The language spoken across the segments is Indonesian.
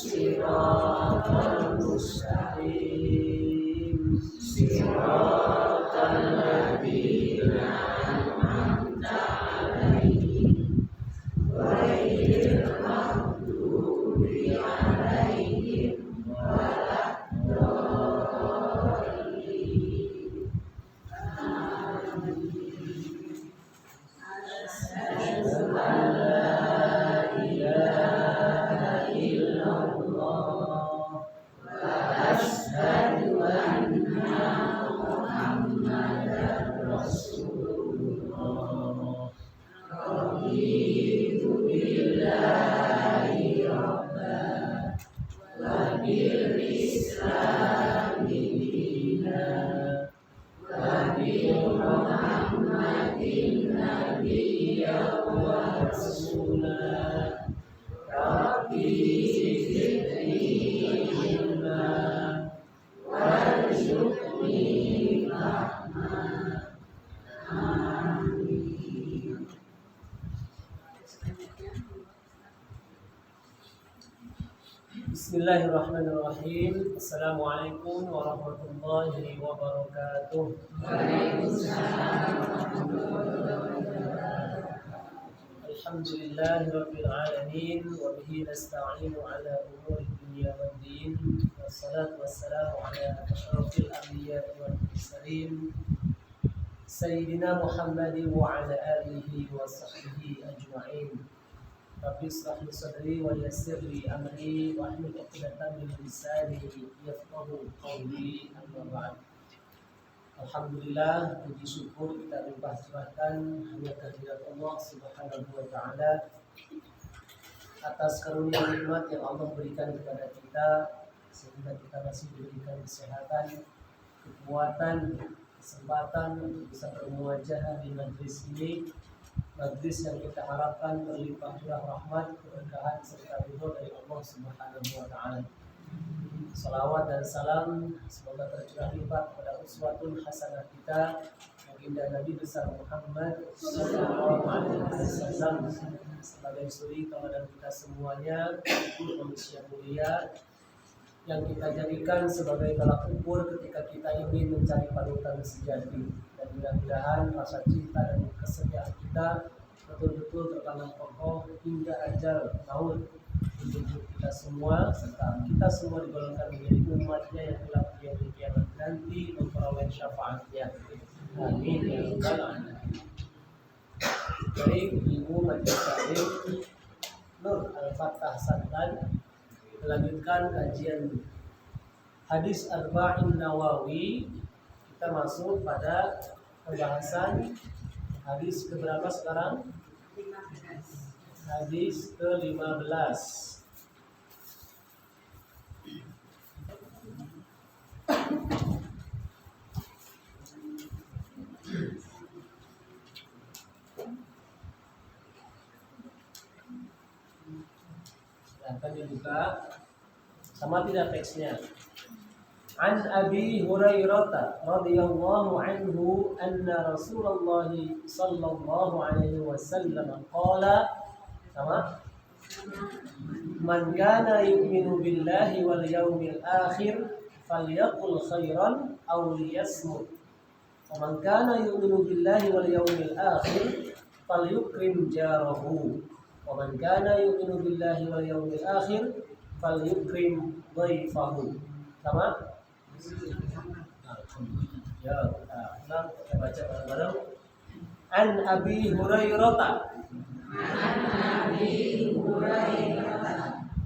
siratal mustaqim siratal ladzina an'amta 'alaihim ghairil maghdubi 'alaihim waladdallin. Asyhadu an la ilaha illallah wa asyhadu anna Muhammadar Rasulullah. Raditu billahi rabban wa bil islami dinan wa bi Muhammadin nabiyyan wa rasulan. Rabbi zidni ilma warzuqni fahma. Amin. Bismillahirrahmanirrahim. Assalamualaikum warahmatullahi wabarakatuh. Waalaikumsalam warahmatullahi wabarakatuh. Alhamdulillahi rabbil alamin wa bihi nasta'inu ala umuri dunya waddin. Wassalatu wassalamu ala asyrafil anbiya'i wal mursalin sayyidina Muhammadin wa ala alihi wa sahbihi ajma'in. Rabbi ishrah li sadri wa yassir li amri wa hlul 'uqdatam min lisani yafqahu qawli. Amma ba'd. Alhamdulillah, puji syukur kita limpah curahkan hanya kehadirat Allah Subhanahu wa taala atas karunia nikmat yang Allah berikan kepada kita sehingga kita masih diberikan kesehatan, kekuatan, kesempatan untuk bisa bermuajah di majlis ini. Majlis yang kita harapkan berlimpah curah rahmat, keberkahan serta ridho dari Allah Subhanahu wa taala. Salawat dan salam semoga tercurah limpah kepada uswatun hasanah kita baginda Nabi besar Muhammad sallallahu alaihi wasallam sebagai suri tauladan kita semuanya, manusia mulia yang kita jadikan sebagai tolak ukur ketika kita ingin mencari panutan sejati. Dan mudah-mudahan rasa cinta dan kesetiaan kita betul-betul tertanam kokoh hingga ajal maut untuk kita semua, serta kita semua digolongkan menjadi umatnya yang kelak di hari kiamat nanti memperoleh syafaatnya. Amin ya rabbal alamin. Baik, Ibu Majelis Taklim Nur Al-Fatah Santan melanjutkan kajian hadis Arba'in Nawawi. Kita masuk pada pembahasan hadis keberapa sekarang? 15. Hadis ke-15. Silahkan dibuka. Sama tidak teksnya? An Abi Hurairah radhiyallahu anhu anna Rasulullah sallallahu alaihi wasallam qala, sama, man kana yu'minu billahi wal yawmil akhir falyaqul khairan aw liyasmut. Wa man kana yu'minu billahi wal yawmil akhir falyukrim jarahu. Wa man kana yu'minu billahi wal yawmil akhir falyukrim dhaifahu. Sama? Ya, kita baca bareng-bareng. An Abi Hurairah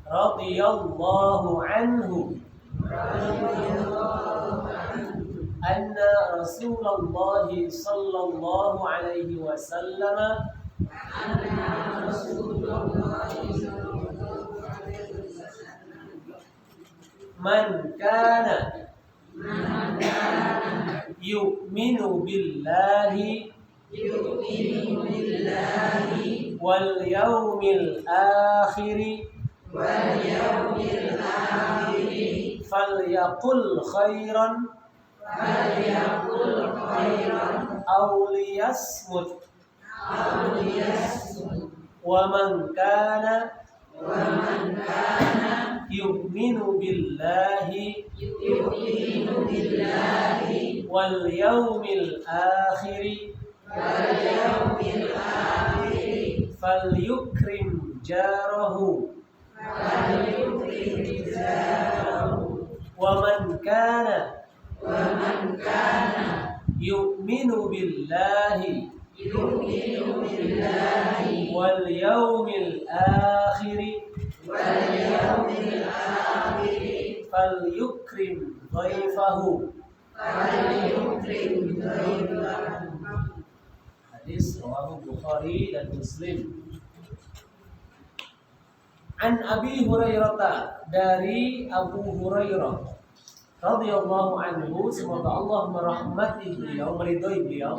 radhiyallahu anhu anna Rasulullah sallallahu alaihi wasallam man kana yu'minu billahi wal yawmil akhir falyaqul khairan aw liyasmut wa man kana yu'minu billahi wal yawmil akhiri falyukrim jarahu wa man kana yu'minu billahi wal yawmil akhiri falyukrim dhaifahu. Hadis rawahu Bukhari dan Muslim. An Abi Hurairah, dari Abu Hurairah radhiyallahu anhu, semoga Allah merahmati beliau, meridhai beliau,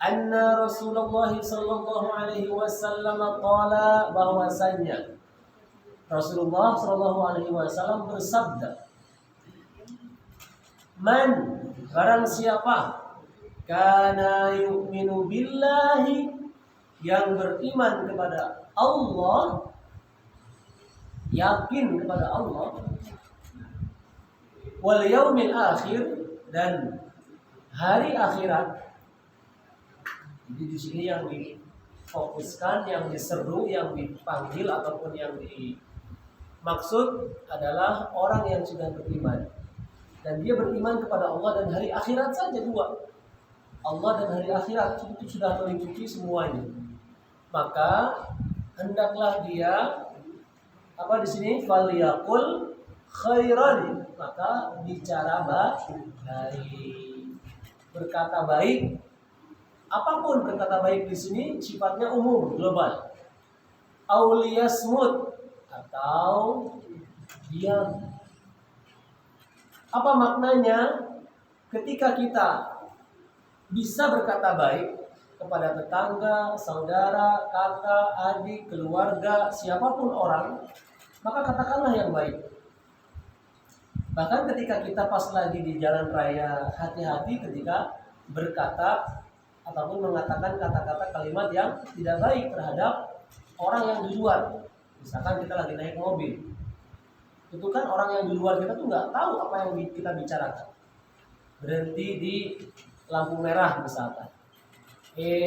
anna Rasulullah sallallahu alaihi wasallam qala, bahwasanya Rasulullah sallallahu alaihi wasallam bersabda, man, barang siapa, kana yu'minu billahi, yang beriman kepada Allah, yakin kepada Allah, wal yaumil akhir, dan hari akhirat. Jadi di sini yang difokuskan, yang diseru, yang dipanggil ataupun yang dimaksud adalah orang yang sudah beriman dan dia beriman kepada Allah dan hari akhirat saja, dua. Allah dan hari akhirat itu sudah meliputi semuanya. Maka hendaklah dia di sini faliyakul khairan, maka bicara baik, berkata baik. Apapun berkata baik di sini sifatnya umum, global. Auliyasmut, atau diam. Apa maknanya? Ketika kita bisa berkata baik kepada tetangga, saudara, kakak, adik, keluarga, siapapun orang, maka katakanlah yang baik. Bahkan ketika kita pas lagi di jalan raya, hati-hati ketika berkata ataupun mengatakan kata-kata kalimat yang tidak baik terhadap orang yang di luar. Misalkan kita lagi naik mobil, itu kan orang yang di luar kita tuh nggak tahu apa yang kita bicarakan. Berhenti di lampu merah misalkan,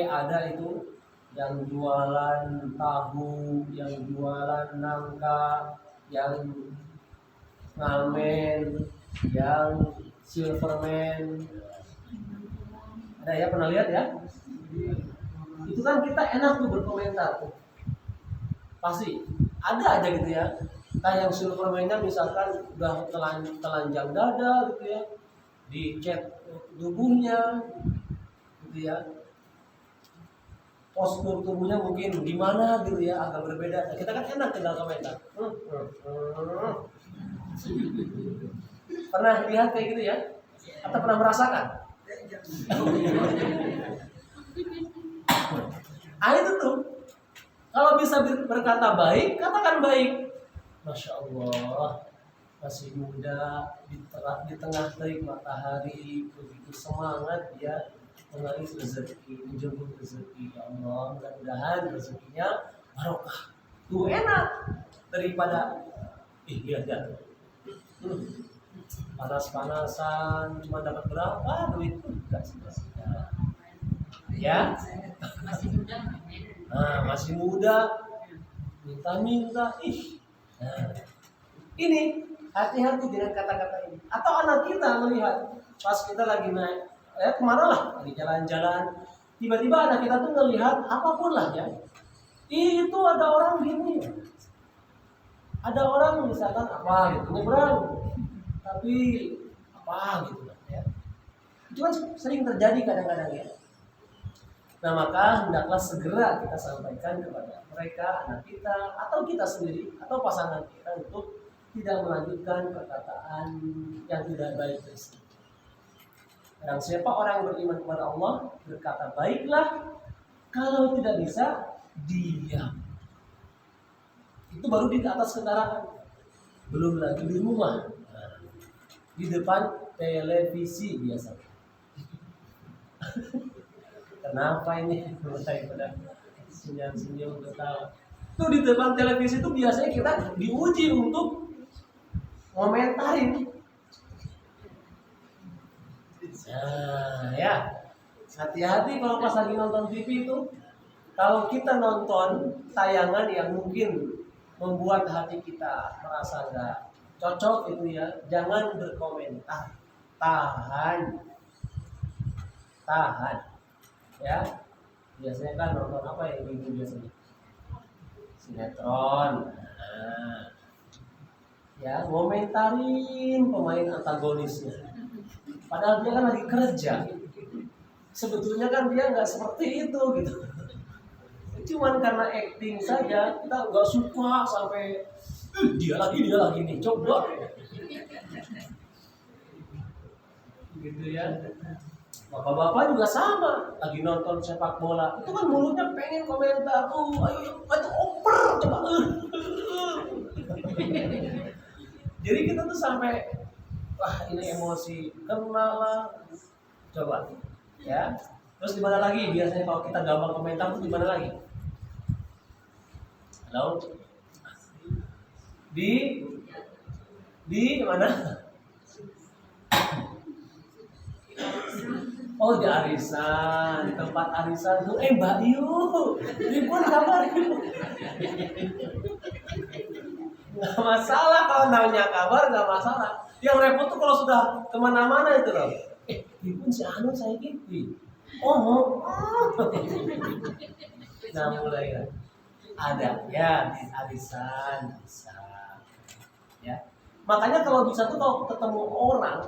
ada itu yang jualan tahu, yang jualan nangka, yang ngamen, yang silverman. Ada ya, pernah lihat ya? Itu kan kita enak tuh berkomentar tuh. Pasti ada aja gitu ya. Nah yang silverman-nya misalkan udah telanjang dada gitu ya, dicat tubuhnya gitu ya, postur tubuhnya mungkin gimana gitu ya, agak berbeda. Nah, kita kan enak tinggal komentar. Pernah lihat kayak gitu ya? Atau pernah merasakan? Itu tuh, kalau bisa berkata baik, katakan baik. Masya Allah, masih muda, di tengah terik matahari, begitu semangat dia mengais rezeki, menjemput rezeki. Ya Allah, mudah-mudahan rezekinya barokah. Tuh enak daripada lihat ya, panas-panasan cuma dapat berapa duit pun enggak sia-sia. Ya, masih muda, minta-minta, Nah, ini hati-hati dengan kata-kata ini. Atau anak kita melihat pas kita lagi naik, kemana lah, lagi jalan-jalan, tiba-tiba anak kita tuh melihat apapun lah ya, itu ada orang gini, ada orang misalkan apa gitu nyebrang, tapi apa gitu ya. Itu kan sering terjadi kadang-kadang ya. Nah maka hendaklah segera kita sampaikan kepada mereka, anak kita, atau kita sendiri, atau pasangan kita untuk tidak melanjutkan perkataan yang tidak baik tersebut. Barang siapa orang yang beriman kepada Allah, berkata baiklah, kalau tidak bisa, diam. Itu baru di atas kendaraan, belum lagi di rumah, di depan televisi biasanya. Kenapa ini mulai pada senyum-senyum ketawa? Tuh di depan televisi itu biasanya kita diuji untuk komentarin. Nah, ya. Hati-hati kalau pas lagi nonton TV itu. Kalau kita nonton tayangan yang mungkin membuat hati kita merasa nggak cocok itu ya, jangan berkomentar. Tahan. Tahan. Ya. Biasanya kan nonton apa ya ibu biasanya? Sinetron. Nah, ya, komentarin pemain antagonisnya. Padahal dia kan lagi kerja. Sebetulnya kan dia nggak seperti itu gitu. Cuman karena acting saja kita nggak suka sampai dia lagi nih coba gitu ya. Bapak-bapak juga sama, lagi nonton sepak bola itu kan mulutnya pengen komentar, ayo itu oper coba. Jadi kita tuh sampai wah ini emosi kena lah coba ya. Terus di mana lagi biasanya kalau kita gampang komentar tuh di mana lagi? Halo? Di mana? Oh, di arisan, di tempat arisan tuh. Mbak Yu, ribut kabar Yu. Nggak masalah kalau nanya kabar, nggak masalah. Yang repot tuh kalau sudah kemana-mana itu loh. Ribut si Anu saya gitu. Oh. Nah mulai ya. Ada ya di arisan bisa ya. Makanya kalau bisa tuh kalau ketemu orang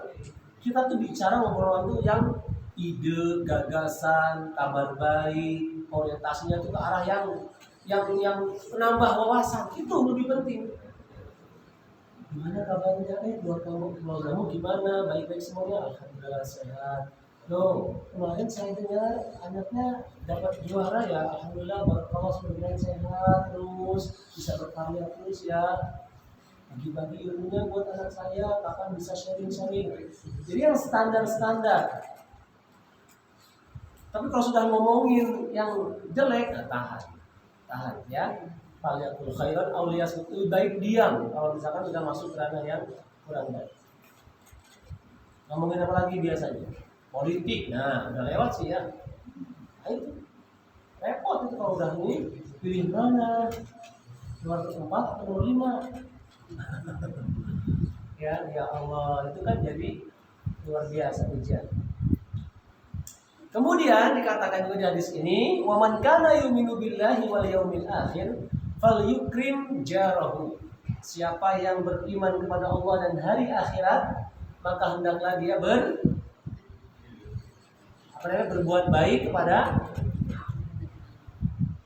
kita tuh bicara ngobrol tuh yang ide, gagasan, kabar baik, orientasinya tuh ke arah yang menambah wawasan itu lebih penting. Gimana kabarnya? Keluargamu gimana? Baik-baik semuanya? Alhamdulillah sehat. Loh, kemarin saya dengar anaknya dapat juara ya, alhamdulillah, barakallah semoga sehat terus, bisa berkarya terus ya. Bagi-bagi ilmunya buat anak saya, kapan bisa sharing-sharing. Jadi yang standar-standar. Tapi kalau sudah ngomongin yang jelek, tahan ya. Falyatul khairan aw liyasmut, baik diam kalau misalkan sudah masuk ke ranah yang kurang baik. Ngomongin apa lagi biasanya? Politik, nah udah lewat sih ya. Nah, itu repot itu kalau udah ini pilih mana nomor 4 atau nomor 5. Ya Allah, itu kan jadi luar biasa ujian. Kemudian dikatakan juga di hadis ini, wa man kana yu'minu billahi wal yaumil akhir falyukrim jarahu. Siapa yang beriman kepada Allah dan hari akhirat, maka hendaklah dia berbuat baik kepada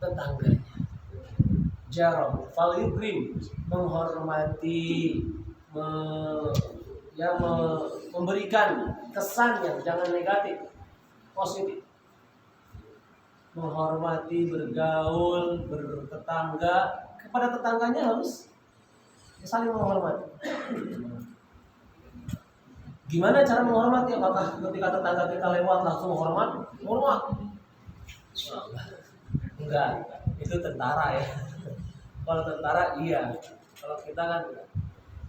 tetangganya. Jarahu, falyukrim, menghormati, memberikan kesan yang jangan negatif, positif. Menghormati, bergaul, bertetangga, kepada tetangganya harus saling menghormati. Gimana cara menghormati? Apakah ketika tetangga kita lewat langsung hormat? Enggak, itu tentara ya. Kalau tentara iya. Kalau kita kan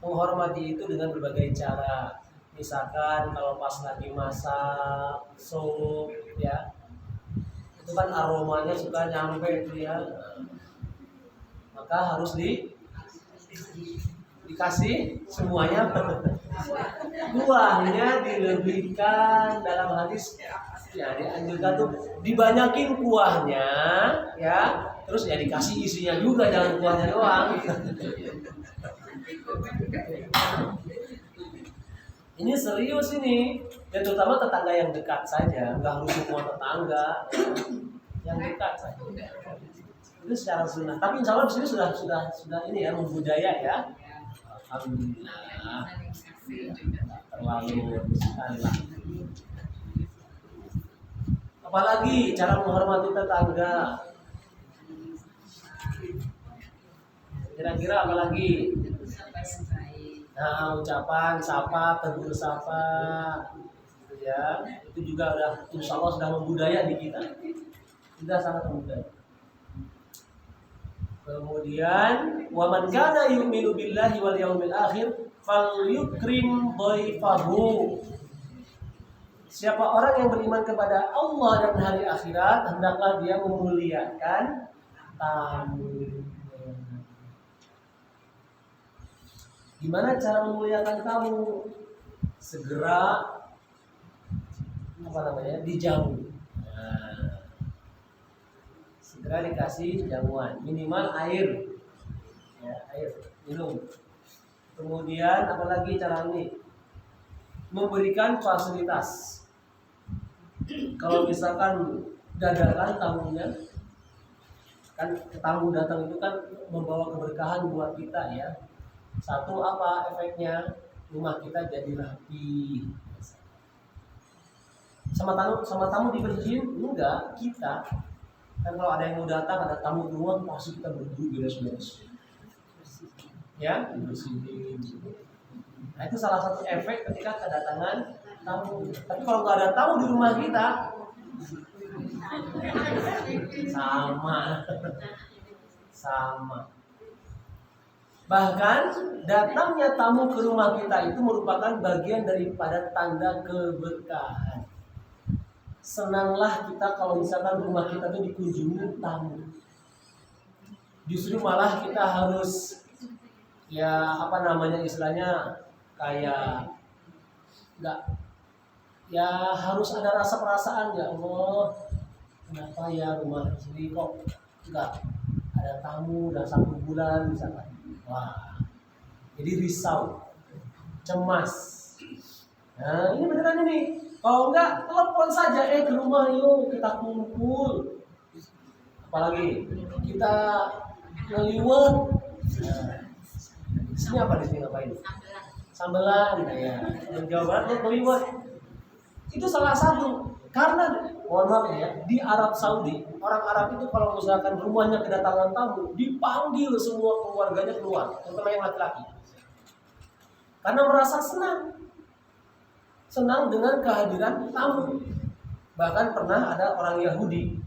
menghormati itu dengan berbagai cara. Misalkan kalau pas lagi masak sup ya, itu kan aromanya suka nyampe itu ya, maka harus dikasih semuanya. Kuahnya dilebihkan, dalam hadis ya dianjurkan tuh dibanyakin kuahnya ya, terus ya dikasih isinya juga, jangan kuahnya doang. Ini serius ini, dan terutama tetangga yang dekat saja, nggak harus semua tetangga yang dekat saja. Itu secara sunnah. Tapi insya Allah di sini sudah ini ya, membudaya ya. Alhamdulillah. Terlalu sekali lah. Apalagi cara menghormati tetangga. Kira-kira apalagi? Nah, ucapan sapa, tegur sapa, gitu ya. Itu juga udah insya Allah sudah membudaya di kita. Sudah sangat membudaya. Kemudian wa man kana yu'minu billahi wal yaumil akhir falyukrim dhaifahu. Siapa orang yang beriman kepada Allah dan hari akhirat, hendaklah dia memuliakan tamu. Gimana cara memuliakan tamu? Segera dijamu. Nah, segera dikasih jamuan, minimal air, ya, air minum. Kemudian apalagi cara ini? Memberikan fasilitas. Kalau misalkan dadakan tamunya, kan tamu datang itu kan membawa keberkahan buat kita ya. Satu apa efeknya? Rumah kita jadi rapi. Sama tamu dibersihin? Enggak, kita. Kan kalau ada yang mau datang, ada tamu ke rumah, pasti kita berdua beres-beres. Ya, dibersihin. Nah, itu salah satu efek ketika kedatangan tamu. Tapi kalau nggak ada tamu di rumah kita, sama. Bahkan datangnya tamu ke rumah kita itu merupakan bagian daripada tanda keberkahan. Senanglah kita kalau misalkan rumah kita itu dikunjungi tamu. Justru malah kita harus istilahnya kayak harus ada rasa perasaan, ya Allah, kenapa ya rumah sini kok nggak ada tamu udah 1 bulan misalkan. Wah, jadi risau, cemas. Nah, ini beneran ini. Kalau enggak, telepon saja ke rumah, yuk kita kumpul. Apalagi kita ngeliwet. Di sini apa, di sini ngapain? Sambelan ya. Yang Jawa Barat itu ngeliwet. Itu salah satu. Karena mohon maaf ya, di Arab Saudi, orang Arab itu kalau misalkan rumahnya kedatangan tamu, dipanggil semua keluarganya keluar, terutama yang laki-laki. Karena merasa senang dengan kehadiran tamu. Bahkan pernah ada orang Yahudi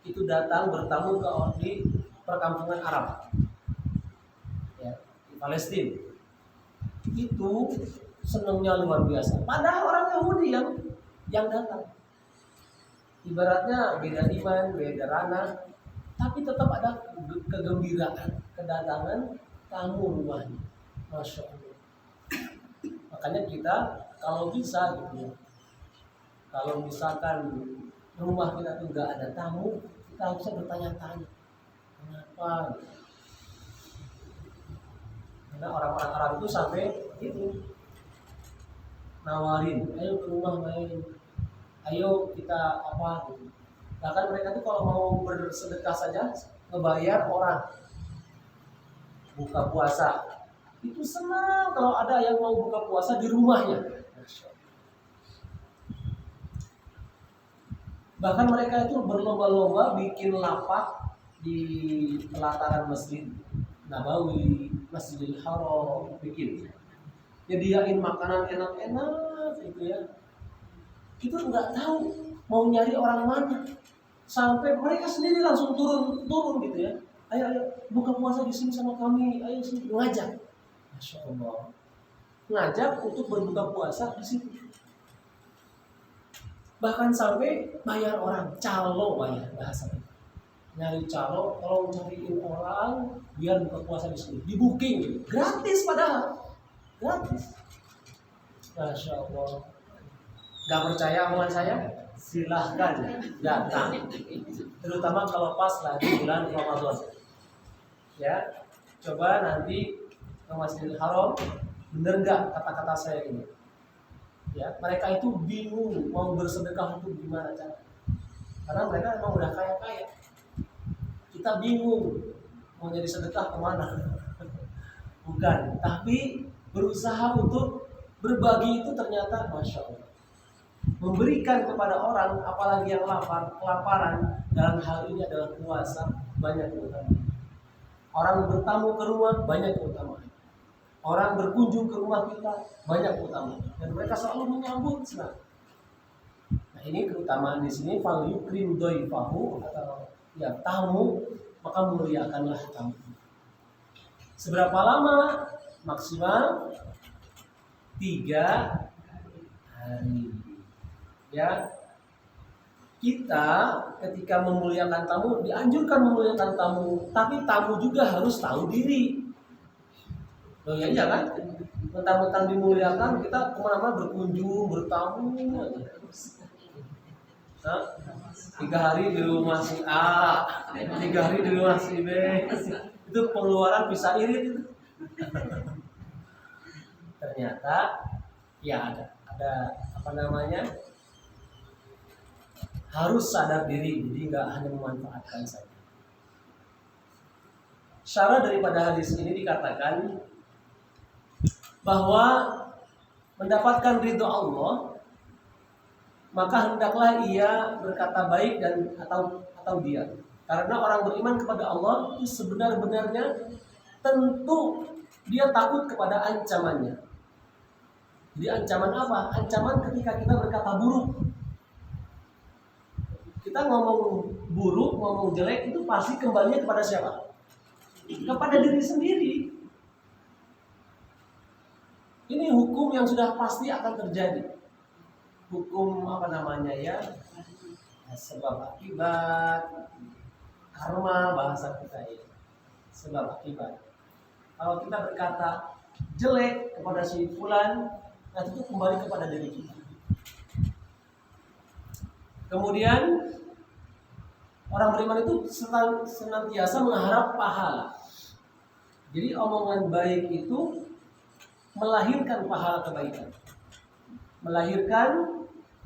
itu datang bertamu di perkampungan Arab, ya, di Palestina. Itu senangnya luar biasa. Padahal orang Yahudi yang datang. Ibaratnya beda iman, beda ranah, tapi tetap ada kegembiraan kedatangan tamu rumahnya. Masya Allah. Makanya kita kalau bisa gitu ya, kalau misalkan rumah kita tuh nggak ada tamu, kita harusnya bertanya-tanya kenapa? Karena orang-orang Arab itu sampai itu nawarin, ayo ke rumah main, ayo kita apa gitu. Bahkan mereka tuh kalau mau bersedekah saja ngebayar orang buka puasa, itu senang kalau ada yang mau buka puasa di rumahnya. Bahkan mereka itu berlomba-lomba bikin lapak di pelataran Masjid Nabawi, Masjidil Haram, bikin. Nyediain makanan enak-enak gitu ya. Kita nggak tahu mau nyari orang mana, sampai mereka sendiri langsung turun gitu ya. Ayo buka puasa di sini sama kami, ayo sini ngajak. Masya Allah, ngajak untuk berbuka puasa di sini. Bahkan sampai bayar orang, calo bayar bahasanya. Nyari calo, tolong cariin orang biar buka puasa di sini. Di booking gitu. Gratis padahal, gratis. Masya Allah. Gak percaya omongan saya? Silahkan datang. Terutama kalau pas lagi bulan Ramadan. Ya, coba nanti ke Masjidil Haram, bener gak kata-kata saya ini? Ya, mereka itu bingung mau bersedekah itu gimana cara? Karena mereka emang udah kaya-kaya. Kita bingung mau jadi sedekah kemana? Bukan, tapi berusaha untuk berbagi itu ternyata Masya Allah. Memberikan kepada orang, apalagi yang kelaparan, dalam hal ini adalah puasa, banyak keutamaan. Orang bertamu ke rumah, banyak keutamaan. Orang berkunjung ke rumah kita, banyak keutamaan. Dan mereka selalu menyambut senang. Nah, ini keutamaan di sini, fal yukrim dhaifahu, atau ya tamu maka muliakanlah tamu. Seberapa lama? Maksimal 3 hari. Ya, kita ketika memuliakan tamu dianjurkan memuliakan tamu, tapi tamu juga harus tahu diri. Loh ya iya kan? Mentang-mentang dimuliakan kita kemana-mana berkunjung, bertamu. Nah, 3 hari di rumah si A, 3 hari di rumah si B, itu pengeluaran bisa irit itu. Ternyata ya ada apa namanya, harus sadar diri, jadi nggak hanya memanfaatkan saja. Syarat daripada hadis ini dikatakan bahwa mendapatkan ridho Allah, maka hendaklah ia berkata baik dan atau dia. Karena orang beriman kepada Allah itu sebenar-benarnya tentu dia takut kepada ancamannya. Jadi ancaman apa? Ancaman ketika kita berkata buruk. Kita ngomong buruk, ngomong jelek itu pasti kembalinya kepada siapa? Kepada diri sendiri. Ini hukum yang sudah pasti akan terjadi. Hukum apa namanya ya? Sebab akibat, karma bahasa kita ini. Sebab akibat. Kalau kita berkata jelek kepada si fulan, nanti itu kembali kepada diri kita. Kemudian orang beriman itu senantiasa mengharap pahala. Jadi omongan baik itu melahirkan pahala kebaikan, melahirkan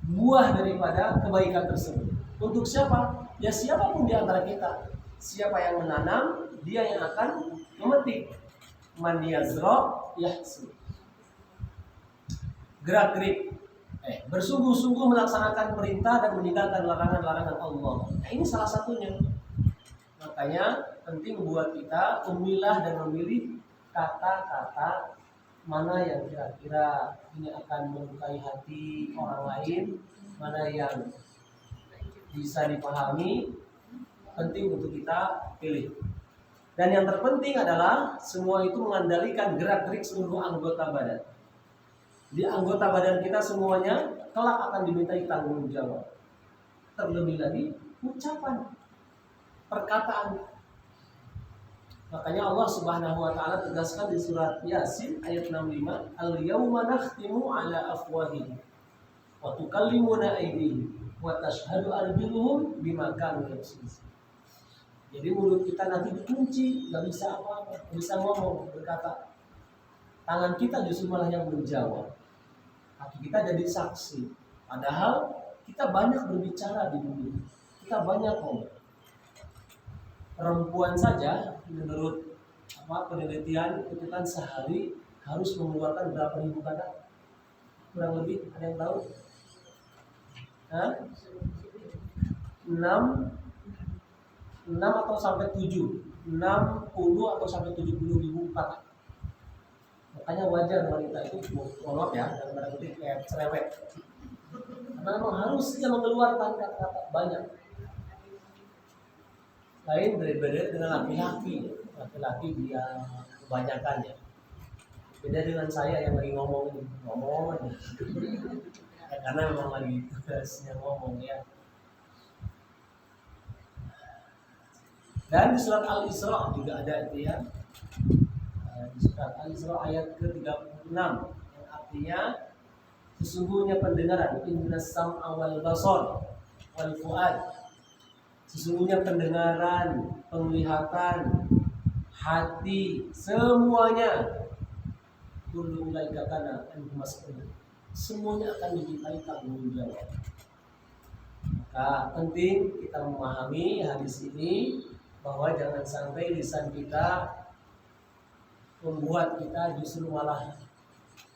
buah daripada kebaikan tersebut. Untuk siapa? Ya siapapun di antara kita. Siapa yang menanam, dia yang akan memetik. Man yazra yahsud. Gerak-gerik, bersungguh-sungguh melaksanakan perintah dan meninggalkan larangan-larangan Allah. Nah, ini salah satunya. Makanya penting buat kita memilah dan memilih kata-kata mana yang kira-kira ini akan melukai hati orang lain, mana yang bisa dipahami, penting untuk kita pilih. Dan yang terpenting adalah semua itu mengandalkan gerak-gerik seluruh anggota badan. Di anggota badan kita semuanya kelak akan dimintai tanggung jawab. Terlebih lagi ucapan, perkataan. Makanya Allah Subhanahu wa taala tegaskan di surat Yasin ayat 65, "Al-yauma nakhtimu 'ala afwahihim wa tukallimuna aydihim wa tashhadu arjuluhum bima kanu yaksibun." Jadi mulut kita nanti dikunci, nggak bisa apa-apa, nggak bisa ngomong, berkata. Tangan kita justru malah yang menjawab. Kaki kita jadi saksi. Padahal kita banyak berbicara di dunia. Kita banyak ngomong. Perempuan saja menurut penelitian itu kan sehari harus mengeluarkan berapa ribu kata? Kurang lebih ada yang tahu? 6 atau sampai 7, 60 atau sampai 70 ribu kata. Makanya wajar wanita itu, mohon ya, dalam tanda kutip kayak cerewet. Karena memang harus dia mengeluarkan kata-kata banyak. Lain berbeda dengan laki-laki. Laki-laki dia kebanyakannya. Beda dengan saya yang lagi ngomong aja. Ya, karena memang lagi tugasnya ngomong ya. Dan di surat Al-Isra juga ada itu ya. Di surat Al-Isra ayat ke-36 yang artinya sesungguhnya pendengaran, innas sam'a wal basar wal fuad, sesungguhnya pendengaran, penglihatan, hati, semuanya kullu ulaika kana anhu mas'ul, semuanya akan dimintai tanggung jawab. Maka penting kita memahami hadis ini bahwa jangan sampai lisan kita membuat kita justru malah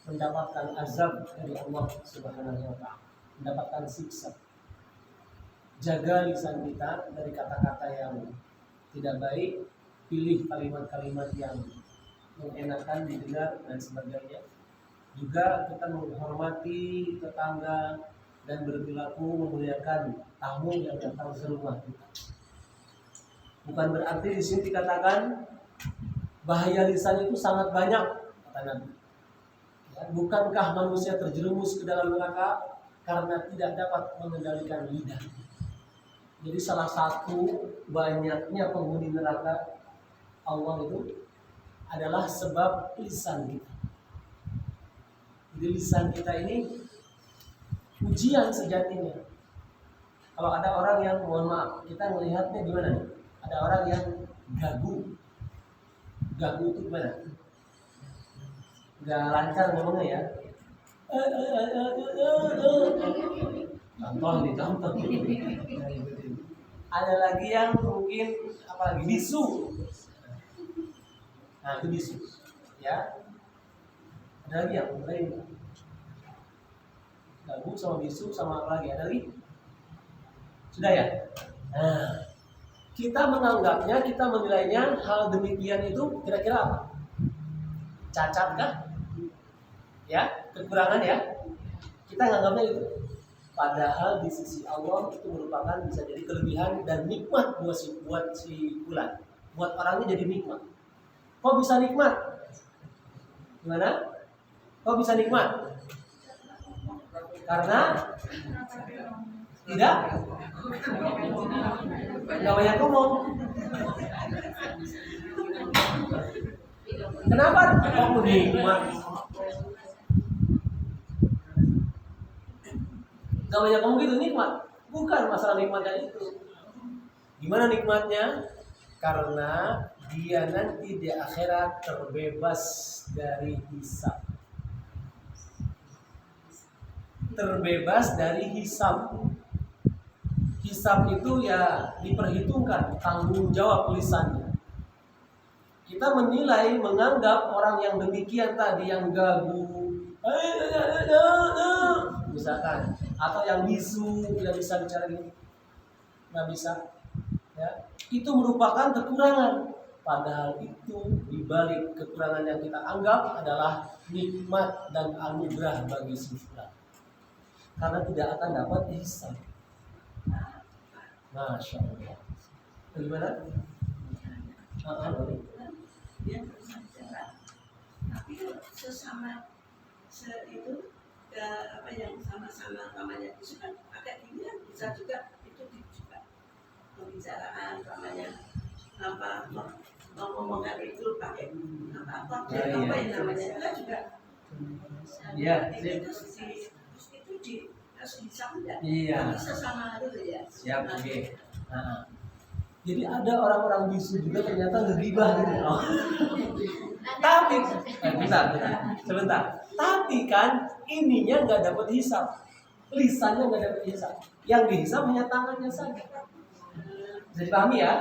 mendapatkan azab dari Allah Subhanahu wa taala, mendapatkan siksa. Jaga lisan kita dari kata-kata yang tidak baik, pilih kalimat-kalimat yang mengenakan didengar dan sebagainya. Juga kita menghormati tetangga dan berperilaku memuliakan tamu yang datang ke rumah kita. Bukan berarti di sini dikatakan bahaya lisan itu sangat banyak, kata Nabi. Ya, bukankah manusia terjerumus ke dalam neraka karena tidak dapat mengendalikan lidah? Jadi salah satu banyaknya penghuni neraka Allah itu adalah sebab lisan kita. Jadi lisan kita ini ujian sejatinya. Kalau ada orang yang, mohon maaf, kita melihatnya gimana nih? Ada orang yang gagu. Gagu itu gimana? Gak lancar ngomongnya ya. Contoh. Ada lagi yang mungkin apalagi bisu. Nah itu bisu, ya. Ada lagi yang lain. Gagu sama bisu sama apa lagi? Ada lagi? Sudah ya. Nah, kita menganggapnya, kita menilainya hal demikian itu kira-kira apa? Cacat kah? Ya, kekurangan ya. Kita menganggapnya itu. Padahal di sisi Allah itu merupakan bisa jadi kelebihan dan nikmat buat si fulan. Buat orangnya jadi nikmat. Kok bisa nikmat? Gimana? Kok bisa nikmat? Karena tidak banyak ngomong. Kenapa kok nikmat? Gak banyak ngomong gitu nikmat. Bukan masalah nikmatnya itu. Gimana nikmatnya? Karena dia nanti di akhirat terbebas dari hisab. Terbebas dari hisab. Hisab itu ya diperhitungkan tanggung jawab lisannya. Kita menilai, menganggap orang yang demikian tadi, yang gagu, misalkan, atau yang bisu, tidak bisa bicara gini, nggak bisa, ya, itu merupakan kekurangan. Padahal itu dibalik kekurangan yang kita anggap adalah nikmat dan anugerah bagi si fulan. Karena tidak akan dapat hisab. Masya Allah. Bagaimana? Dia bersaudara, tapi sesama itu apa yang sama-sama namanya itu kan agak gini kan bisa juga itu juga pembicaraan namanya apa ngomongkan itu pakai apa yang namanya itu kan juga ya itu harus bisa enggak? Iya. Bisa sama itu ya. Siap, oke. Nah, jadi ada orang-orang bisu juga ternyata ngegibah gitu. Oh. Tapi, sebentar. Tapi kan ininya nggak dapat hisab, lisannya nggak dapat hisab. Yang dihisab hanya tangannya saja. Bisa dipahami ya?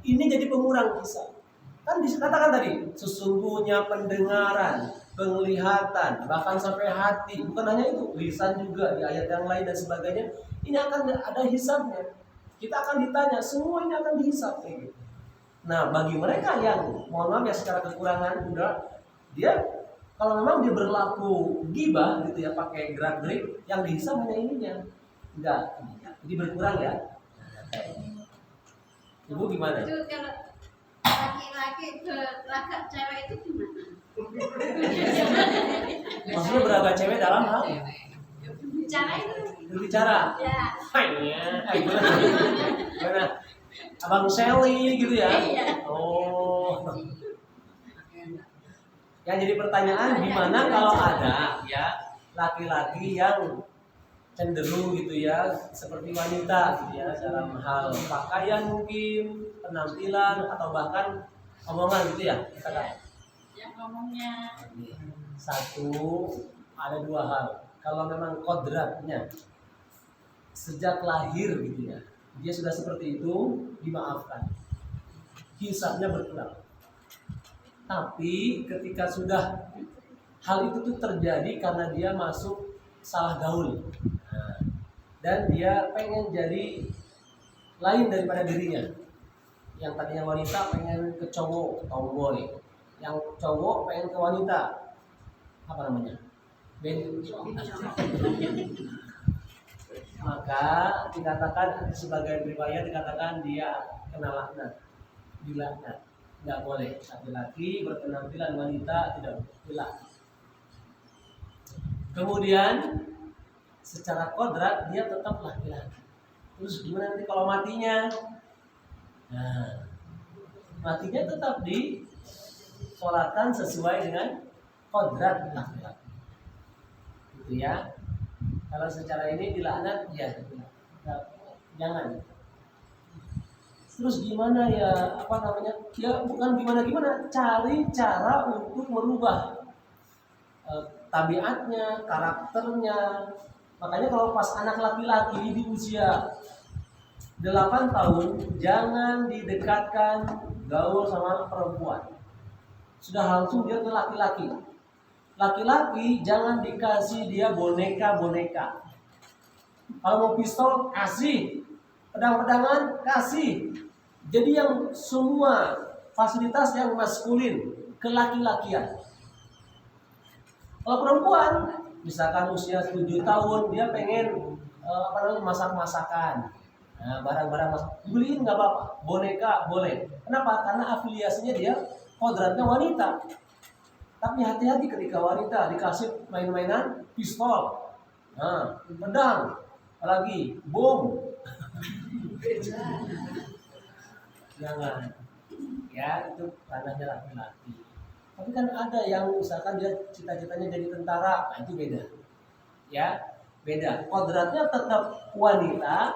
Ini jadi pengurang hisab. Kan dikatakan tadi, sesungguhnya pendengaran, penglihatan, bahkan sampai hati, bukan hanya itu, lisan juga di ayat yang lain dan sebagainya. Ini akan ada hisabnya. Kita akan ditanya, semua ini akan dihisab gitu. Nah, bagi mereka yang mohon maaf ya secara kekurangan, udah dia kalau memang dia berlaku gibah gitu ya, pakai gerak-gerik, yang dihisab hanya ininya. Enggak. Jadi berkurang ya. Ibu gimana? Itu kalau laki-laki berlagak cewek itu gimana? Maksudnya beragak cewek dalam hal Bicara itu. berbicara. Ya. Gimana? Abang Shelly gitu ya? Iya. Oh. Yang jadi pertanyaan, gimana kalau ada ya laki-laki yang cenderung gitu ya seperti wanita gitu ya dalam hal pakaian mungkin, penampilan atau bahkan omongan gitu ya, kita kan? Yang ngomongnya. Satu, ada dua hal. Kalau memang kodratnya sejak lahir gitu ya, dia sudah seperti itu, dimaafkan. Hisabnya berkurang. Tapi ketika sudah hal itu tuh terjadi karena dia masuk salah gaul, dan dia pengen jadi lain daripada dirinya. Yang tadinya wanita pengen ke cowok, tomboy. Yang cowok pengen ke wanita, apa namanya? Maka dikatakan sebagai riwayat dikatakan dia kena laknat. dilaknat. Nggak boleh laki-laki berpenampilan wanita, tidak boleh, dilaknat. Kemudian secara kodrat dia tetap laki-laki. Terus gimana nanti kalau matinya? Nah, matinya tetap disolatkan sesuai dengan kodrat laki-laki. Gitu ya. Kalau secara ini dilaknat, ya jangan. Terus gimana ya, apa namanya? Ya bukan gimana-gimana, cari cara untuk merubah tabiatnya, karakternya. Makanya kalau pas anak laki-laki di usia 8 tahun, jangan didekatkan gaul sama perempuan. Sudah langsung dia ke laki-laki. Laki-laki jangan dikasih dia boneka-boneka. Kalau mau pistol, kasih. Pedang-pedangan, kasih. Jadi yang semua fasilitas yang maskulin, kelaki-lakian. Kalau perempuan, misalkan usia 7 tahun, dia pengen masak-masakan. Nah, barang-barang masak, beliin nggak apa-apa, boneka boleh. Kenapa? Karena afiliasinya dia kodratnya wanita. Tapi hati-hati ketika wanita dikasih main-mainan pistol, nah, pedang, apalagi bom. Jangan, ya itu ranahnya laki-laki. Tapi kan ada yang misalkan dia cita-citanya jadi tentara, nah itu beda. Ya, beda. Kodratnya tetap wanita,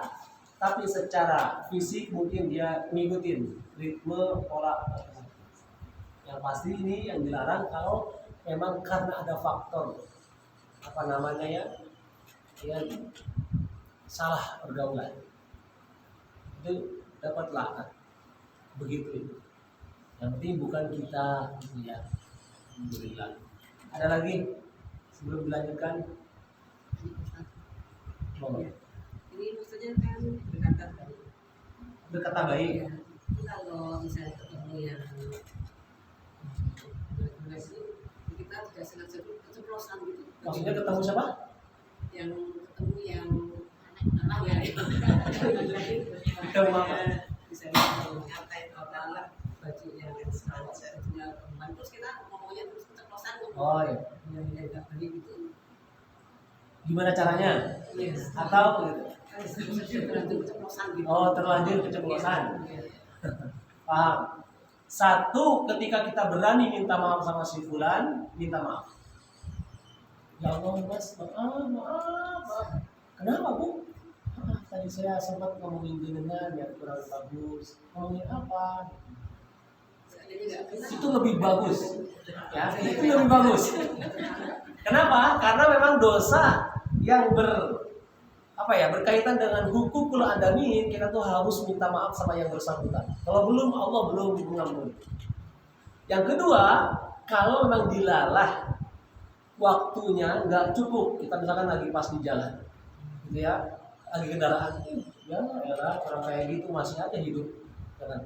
tapi secara fisik mungkin dia ngikutin ritme pola. Yang pasti ini yang dilarang kalau memang karena ada faktor apa namanya ya salah pergaulan, itu dapat laknat. Begitu. Yang penting bukan kita, gitu ya. Alhamdulillah. Ada lagi sebelum dilanjutkan? Ini maksudnya kan Berkata baik. kalau misalnya ketemu yang kita tidak sengaja keceplosan gitu. Maksudnya ketemu siapa? Yang ketemu yang anak ya. Ketemu apa? Misalnya ngatain apa baju yang bajunya kembang, terus kita ngomongnya terus keceplosan Oh iya. yang nggak baik gitu. Gimana caranya? Atau gitu? Terlanjur keceplosan gitu. Oh, terlanjur keceplosan. Paham. Satu, ketika kita berani minta maaf sama si fulan, minta maaf. Ya Allah mas, maaf. Kenapa bu? Tadi saya sempat ngomongin jenengan yang kurang bagus. Ngomongin apa? Itu lebih bagus. Ya, itu lebih bagus. Kenapa? Karena memang dosa yang berkaitan dengan hukukul adamin, kita tuh harus minta maaf sama yang bersangkutan. Kalau belum, Allah belum mengampuni. Yang kedua, kalau memang dilalah waktunya nggak cukup, kita misalkan lagi pas di jalan, gitu ya, lagi kendaraan, ya orang kayak gitu masih aja hidup, jangan.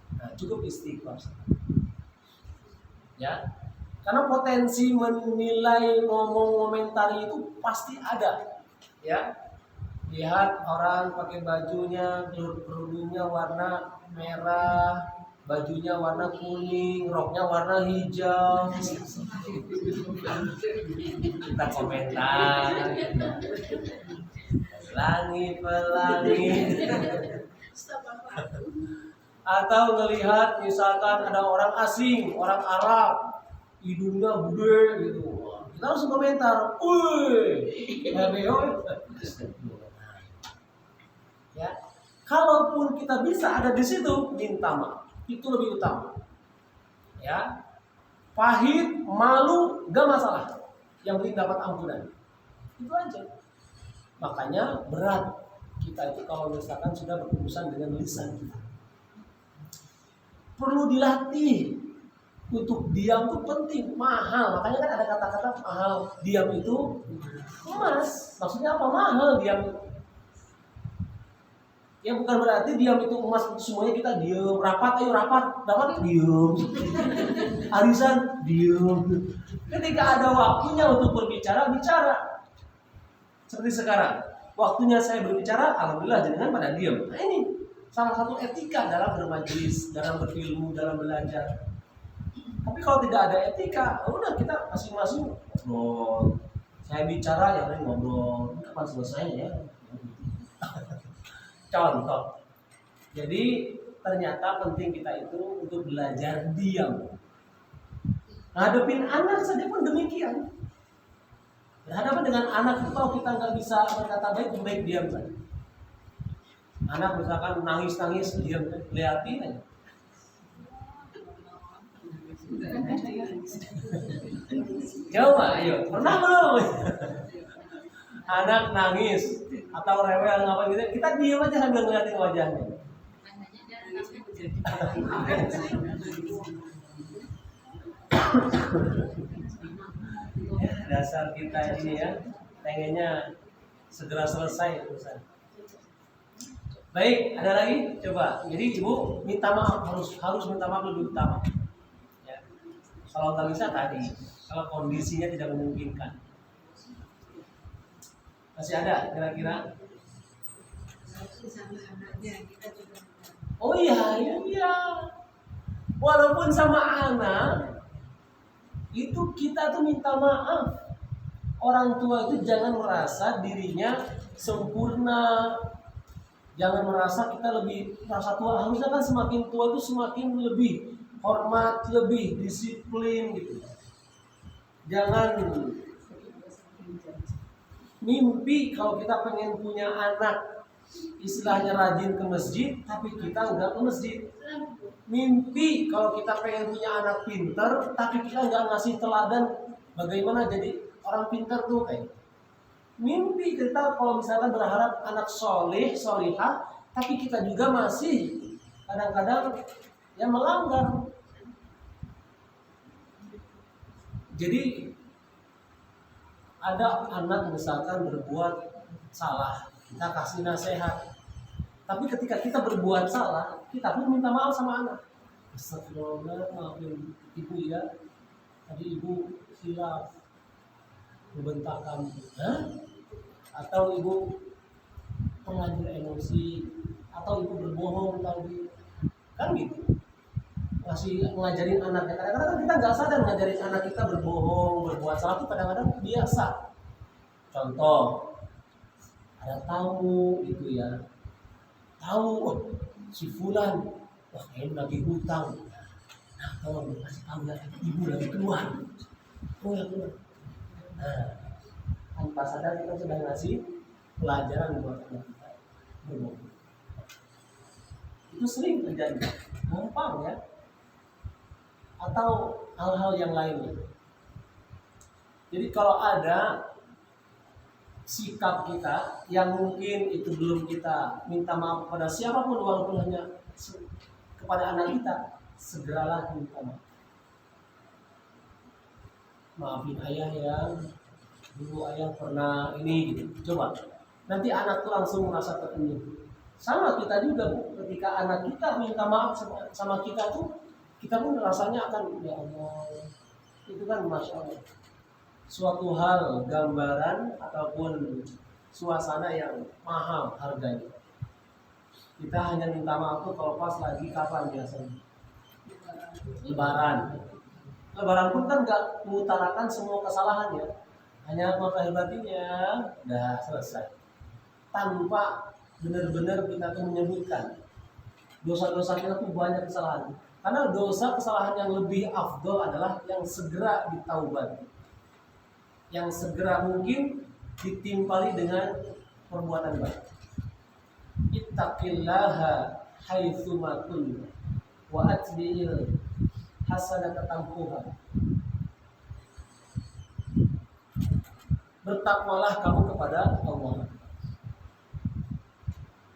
Nah, cukup istighfar. Ya, karena potensi menilai, komentari itu pasti ada. Ya, lihat orang pakai bajunya, kerudungnya warna merah, bajunya warna kuning, roknya warna hijau, kita komentar, pelangi. Atau ngelihat misalkan ada orang asing, orang Arab, hidungnya gede gitu, kita langsung komentar, ya. Kalaupun kita bisa ada di situ, minta maaf, itu lebih utama. Ya, pahit, malu, gak masalah, yang penting dapat ampunan, itu aja. Makanya berat kita itu kalau misalkan sudah berurusan dengan lisan kita. Perlu dilatih. Untuk diam itu penting, mahal. Makanya kan ada kata-kata mahal. Diam itu emas. Maksudnya apa mahal diam? Ya bukan berarti diam itu emas, semuanya kita diam. Rapat, ayo rapat, diam. Arisan, diam. Ketika ada waktunya untuk berbicara, bicara. Seperti sekarang, waktunya saya berbicara, alhamdulillah jenengan pada diam. Nah ini salah satu etika dalam bermajlis, dalam berilmu, dalam belajar. Tapi kalau tidak ada etika, udah kita masing-masing ngobrol. Saya bicara, yang lain ngobrol. Ini kapan selesainya ya? Contoh. Jadi ternyata penting kita itu untuk belajar diam. Ngadepin anak saja pun demikian. Berhadapan dengan anak itu kalau kita nggak bisa berkata baik, baik diam saja. Anak misalkan nangis-nangis, diam, liatin aja. Coba, ayo, pernah belum? Anak nangis atau rewel ngapain gitu, kita diam aja sambil ngeliatin wajahnya. Ya, dasar kita ini ya, pengennya segera selesai urusan. Baik, ada lagi? Coba. Jadi ibu minta maaf, harus minta maaf lebih utama. Ya. Kalau nggak bisa tadi, kalau kondisinya tidak memungkinkan. Masih ada kira-kira? Sama anaknya kita juga. Oh iya, iya. Walaupun sama anak, itu kita tuh minta maaf. Orang tua itu jangan merasa dirinya sempurna. Jangan merasa kita lebih merasa tua. Harusnya kan semakin tua itu semakin lebih hormat, lebih disiplin gitu. Jangan mimpi kalau kita pengen punya anak istilahnya rajin ke masjid, tapi kita enggak ke masjid. Mimpi kalau kita pengen punya anak pintar, tapi kita enggak ngasih teladan bagaimana jadi orang pintar tuh kayak. Mimpi kita kalau misalkan berharap anak soleh, solihah, tapi kita juga masih kadang-kadang ya melanggar. Jadi ada anak misalkan berbuat salah, kita kasih nasihat. Tapi ketika kita berbuat salah, kita pun minta maaf sama anak. Astagfirullah, maafin ibu ya. Tadi ibu hilaf, membentak kamu. Hah? Atau ibu terlanjur emosi, atau ibu berbohong tadi, kan gitu. Masih ngajarin anaknya. Kadang-kadang kan kita nggak sadar ngajarin anak kita berbohong, berbuat salah itu kadang-kadang biasa. Contoh, ada tamu gitu ya, tahu oh, si Fulan, wah kayaknya lagi hutang. Nah, tolong kasih tahu ya, ibu lagi keluar. Oh ya keluar. Nah, tanpa sadar kita sudah ngasih pelajaran buat anak kita berbohong. Itu sering terjadi, gampang ya. Atau hal-hal yang lainnya. Jadi kalau ada sikap kita yang mungkin itu belum kita minta maaf kepada siapapun walaupun hanya kepada anak kita, segeralah minta maaf. Maafin ayah ya, dulu ayah pernah ini gitu. Coba nanti anak tuh langsung merasa terpenuhi. Sama kita juga Bu, ketika anak kita minta maaf sama kita tuh, kita pun rasanya akan ya Allah, itu kan masya Allah suatu hal gambaran ataupun suasana yang mahal harganya. Kita hanya minta maaf tuh kalau pas lagi kapan biasanya Lebaran. Lebaran pun kan nggak mengutarakan semua kesalahannya, hanya mengatakan batinnya, dah selesai. Tanpa benar-benar kita tuh menyebutkan dosa-dosa kita tuh banyak kesalahan. Karena dosa kesalahan yang lebih afdol adalah yang segera ditaubati, yang segera mungkin ditimpali dengan perbuatan baik. Ittaqillaha haitsu ma kunta wa atbi'il hasanata tamhuha. Bertakwalah kamu kepada Allah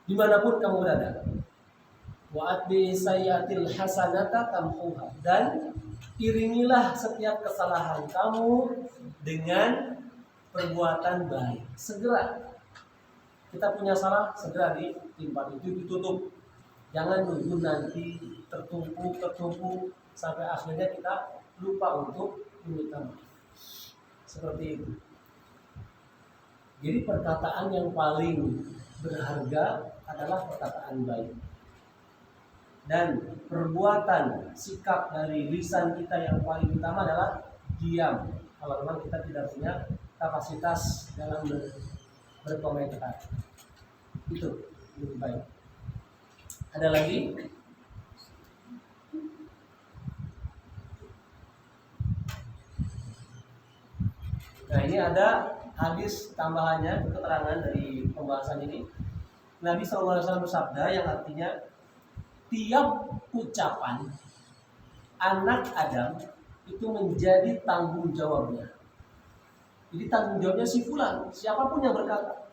dimanapun kamu berada. Wa atbi'is sayyi'atil hasanata tamhuha, dan iringilah setiap kesalahan kamu dengan perbuatan baik. Segera kita punya salah, segera ditimpa, itu ditutup. Jangan nunggu nanti tertumpu sampai akhirnya kita lupa untuk meminta maaf. Seperti itu. Jadi perkataan yang paling berharga adalah perkataan baik. Dan perbuatan sikap dari lisan kita yang paling utama adalah diam. Kalau memang kita tidak punya kapasitas dalam berkomentar, itu lebih baik. Ada lagi? Nah, ini ada hadis tambahannya, keterangan dari pembahasan ini. Nabi SAW bersabda yang artinya tiap ucapan anak Adam itu menjadi tanggung jawabnya. Jadi tanggung jawabnya si fulan, siapapun yang berkata.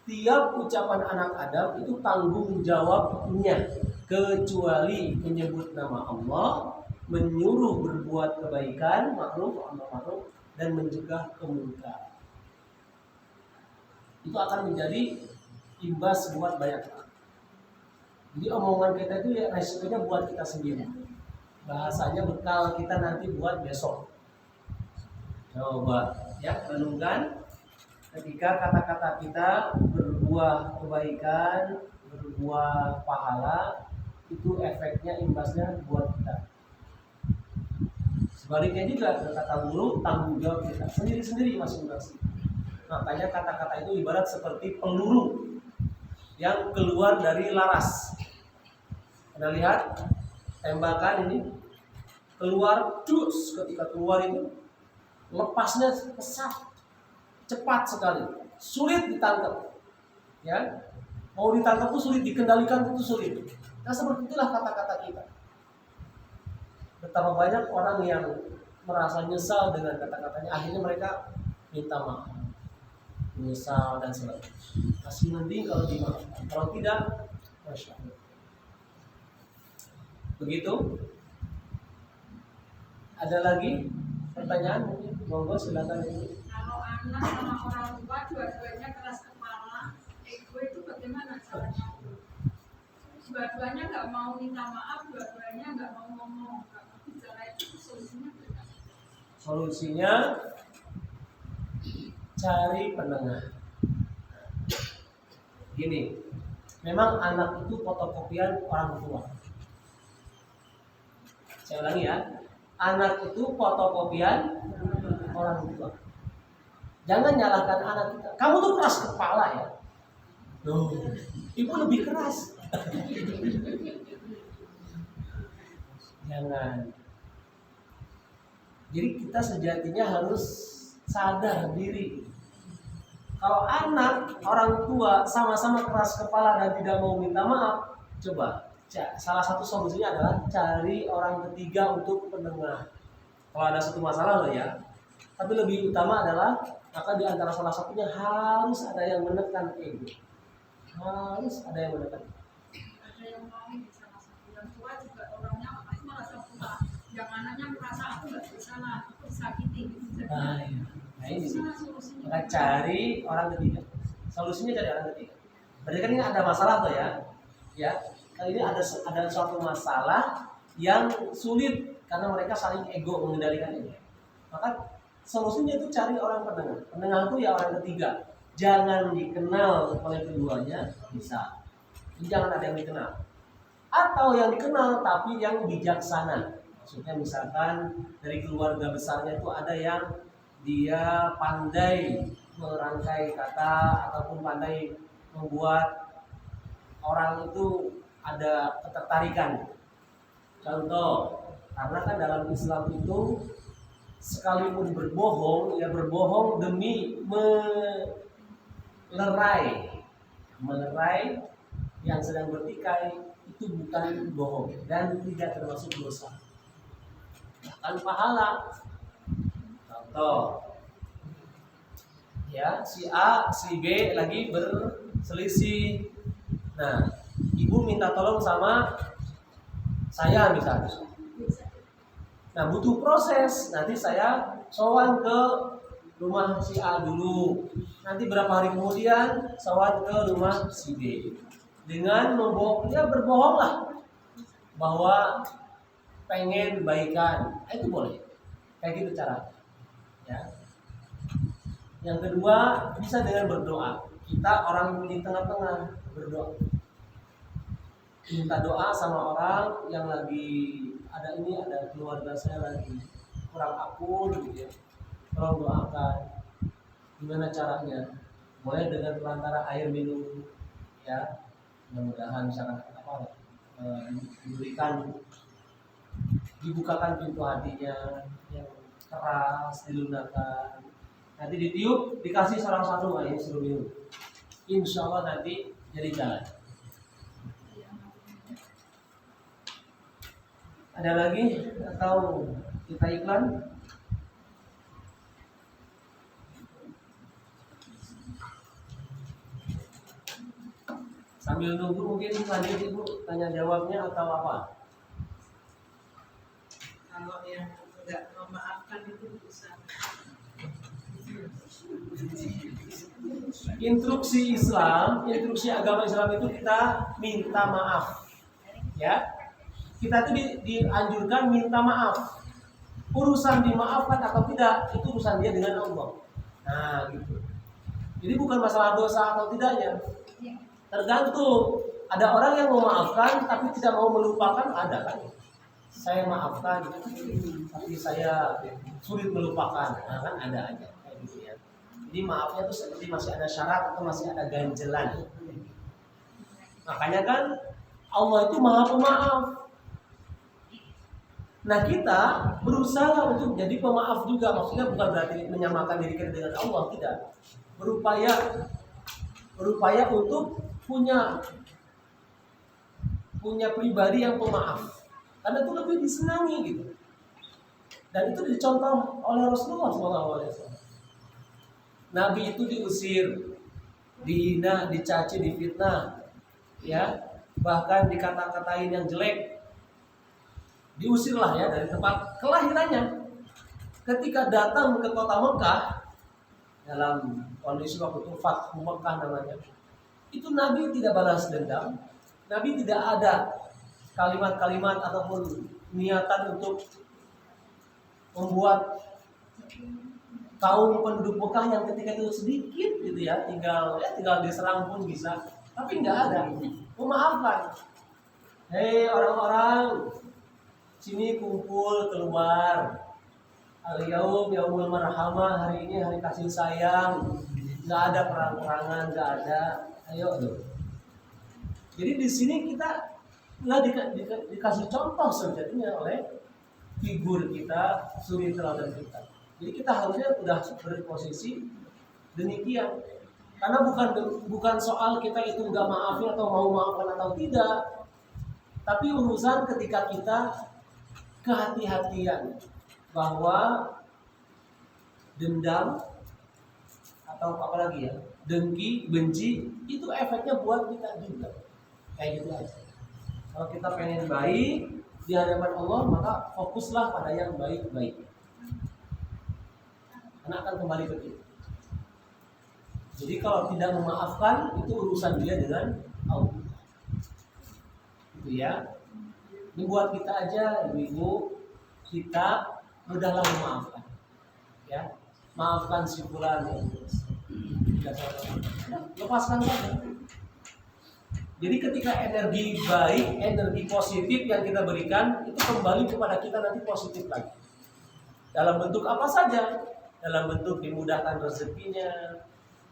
Tiap ucapan anak Adam itu tanggung jawabnya, kecuali menyebut nama Allah, menyuruh berbuat kebaikan, ma'ruf, amar ma'ruf, dan mencegah kemungkaran. Itu akan menjadi imbas buat banyak orang. Jadi omongan kita itu ya resikonya buat kita sendiri. Bahasanya bekal kita nanti buat besok. Coba ya renungkan. Ketika kata-kata kita berbuah kebaikan, berbuah pahala, itu efeknya, imbasnya buat kita. Sebaliknya juga kata buruk, tanggung jawab kita sendiri-sendiri masing-masing. Makanya kata-kata itu ibarat seperti peluru yang keluar dari laras. Anda lihat tembakan ini keluar, cus, ketika keluar itu lepasnya pesat. Cepat sekali, sulit ditangkap, ya. Mau ditangkap itu sulit, dikendalikan itu sulit. Nah seperti itulah kata-kata kita. Betapa banyak orang yang merasa nyesal dengan kata-katanya, akhirnya mereka minta maaf, menyesal dan sebagainya. Masih mending kalau dimaafkan, kalau tidak, masya Allah. Begitu. Ada lagi pertanyaan mungkin? Monggo silakan ini. Anak sama orang tua dua-duanya keras kepala, ego itu bagaimana caranya? Dua-duanya nggak mau minta maaf, dua-duanya nggak mau ngomong, nggak mau bicara, itu solusinya bagaimana? Solusinya cari penengah. Gini, memang anak itu fotokopian orang tua. Saya ulangi ya, anak itu fotokopian orang tua. Jangan nyalahkan anak kita. Kamu tuh keras kepala ya. Loh, ibu lebih keras. Jangan. Jadi kita sejatinya harus sadar diri. Kalau anak, orang tua sama-sama keras kepala dan tidak mau minta maaf, coba. Salah satu solusinya adalah cari orang ketiga untuk penengah. Kalau ada satu masalah loh ya. Tapi lebih utama adalah maka di antara salah satunya harus ada yang menekan ego. Harus ada yang menekan. Ada yang mau ini salah satu, yang tua juga orangnya pasti merasa tua, yang anaknya merasa aku nggak bersalah, aku disakiti. Nah ini sih. Solusinya Maka cari orang ketiga. Solusinya cari orang ketiga. Berarti kan ini ada masalah tuh ya. Ya, kali ini ada suatu masalah yang sulit karena mereka saling ego mengendalikan ini. Maka solusinya itu cari orang penengah. Penengah itu ya orang ketiga. Jangan dikenal oleh keduanya, bisa. Jangan ada yang dikenal. Atau yang dikenal tapi yang bijaksana. Maksudnya misalkan dari keluarga besarnya itu ada yang dia pandai merangkai kata ataupun pandai membuat orang itu ada ketertarikan. Contoh, karena kan dalam Islam itu sekalipun berbohong, ya berbohong demi melerai yang sedang bertikai, itu bukan bohong dan tidak termasuk dosa, bahkan pahala. Contoh, ya si A, si B lagi berselisih. Nah, ibu minta tolong sama saya misalnya. Nah butuh proses, nanti saya sowan ke rumah si A dulu, nanti berapa hari kemudian sowan ke rumah si B dengan berbohonglah bahwa pengen baikan, itu boleh, kayak gitu cara. Ya. Yang kedua bisa dengan berdoa, kita orang di tengah-tengah berdoa. minta doa sama orang yang lagi ada keluarga saya lagi kurang akur gitu ya, tolong doakan. Gimana caranya? Mulai dengan perantara air minum, ya, mudah-mudahan misalkan diberikan, dibukakan pintu hatinya yang keras, dilunakkan. Nanti ditiup, dikasih salah satu air suruh minum. Insya Allah nanti jadi jalan. Ada lagi atau kita iklan? Sambil nunggu mungkin lanjut Ibu tanya jawabnya atau apa? Kalau yang enggak memaafkan itu bisa. Instruksi agama Islam itu kita minta maaf. Ya. Kita itu dianjurkan minta maaf. Urusan dimaafkan atau tidak itu urusan dia dengan Allah. Nah, gitu. Jadi bukan masalah dosa atau tidaknya. Tergantung. Ada orang yang memaafkan tapi tidak mau melupakan, ada kan? Saya maafkan tapi saya sulit melupakan. Nah, kan ada aja kayak gitu ya. Jadi maafnya itu seperti masih ada syarat atau masih ada ganjelan. Makanya kan Allah itu Maha Pemaaf. Nah, kita berusaha untuk jadi pemaaf juga. Maksudnya bukan berarti menyamakan diri kita dengan Allah, tidak. Berupaya untuk punya pribadi yang pemaaf. Karena itu lebih disenangi gitu. Dan itu dicontoh oleh Rasulullah SAW. Nabi itu diusir, dihina, dicaci, difitnah, ya, bahkan dikata-katain yang jelek. Diusirlah ya dari tempat kelahirannya. Ketika datang ke kota Mekah dalam kondisi waktu itu Fathu Mekah namanya, itu Nabi tidak balas dendam. Nabi tidak ada kalimat-kalimat ataupun niatan untuk membuat kaum penduduk Mekah yang ketika itu sedikit gitu ya, tinggal diserang pun bisa, tapi nggak ada. Memaafkan. Hei orang-orang, sini kumpul keluar. Al-yaum yaumul marhamah, hari ini hari kasih sayang. Nggak ada perang-perangan, nggak ada. Ayo. Jadi di sini kita dikasih contoh sejatinya oleh figur kita, suri teladan kita. Jadi kita harusnya sudah berposisi demikian. Karena bukan soal kita itu nggak maafin atau mau maafkan atau tidak, tapi urusan ketika kita kehati-hatian bahwa dendam atau apa lagi ya, dengki, benci itu efeknya buat kita juga. Kayak gitu aja. Kalau kita pengen baik di hadapan Allah, maka fokuslah pada yang baik-baik. Karena akan kembali ke kita. Jadi kalau tidak memaafkan, itu urusan dia dengan Allah. Gitu ya. Ini buat kita aja, ibu-ibu, kita mudahlah memaafkan. Ya, maafkan si fulan yang lepaskan saja. Jadi ketika energi baik, energi positif yang kita berikan itu kembali kepada kita nanti positif lagi. Dalam bentuk apa saja? Dalam bentuk dimudahkan rezekinya,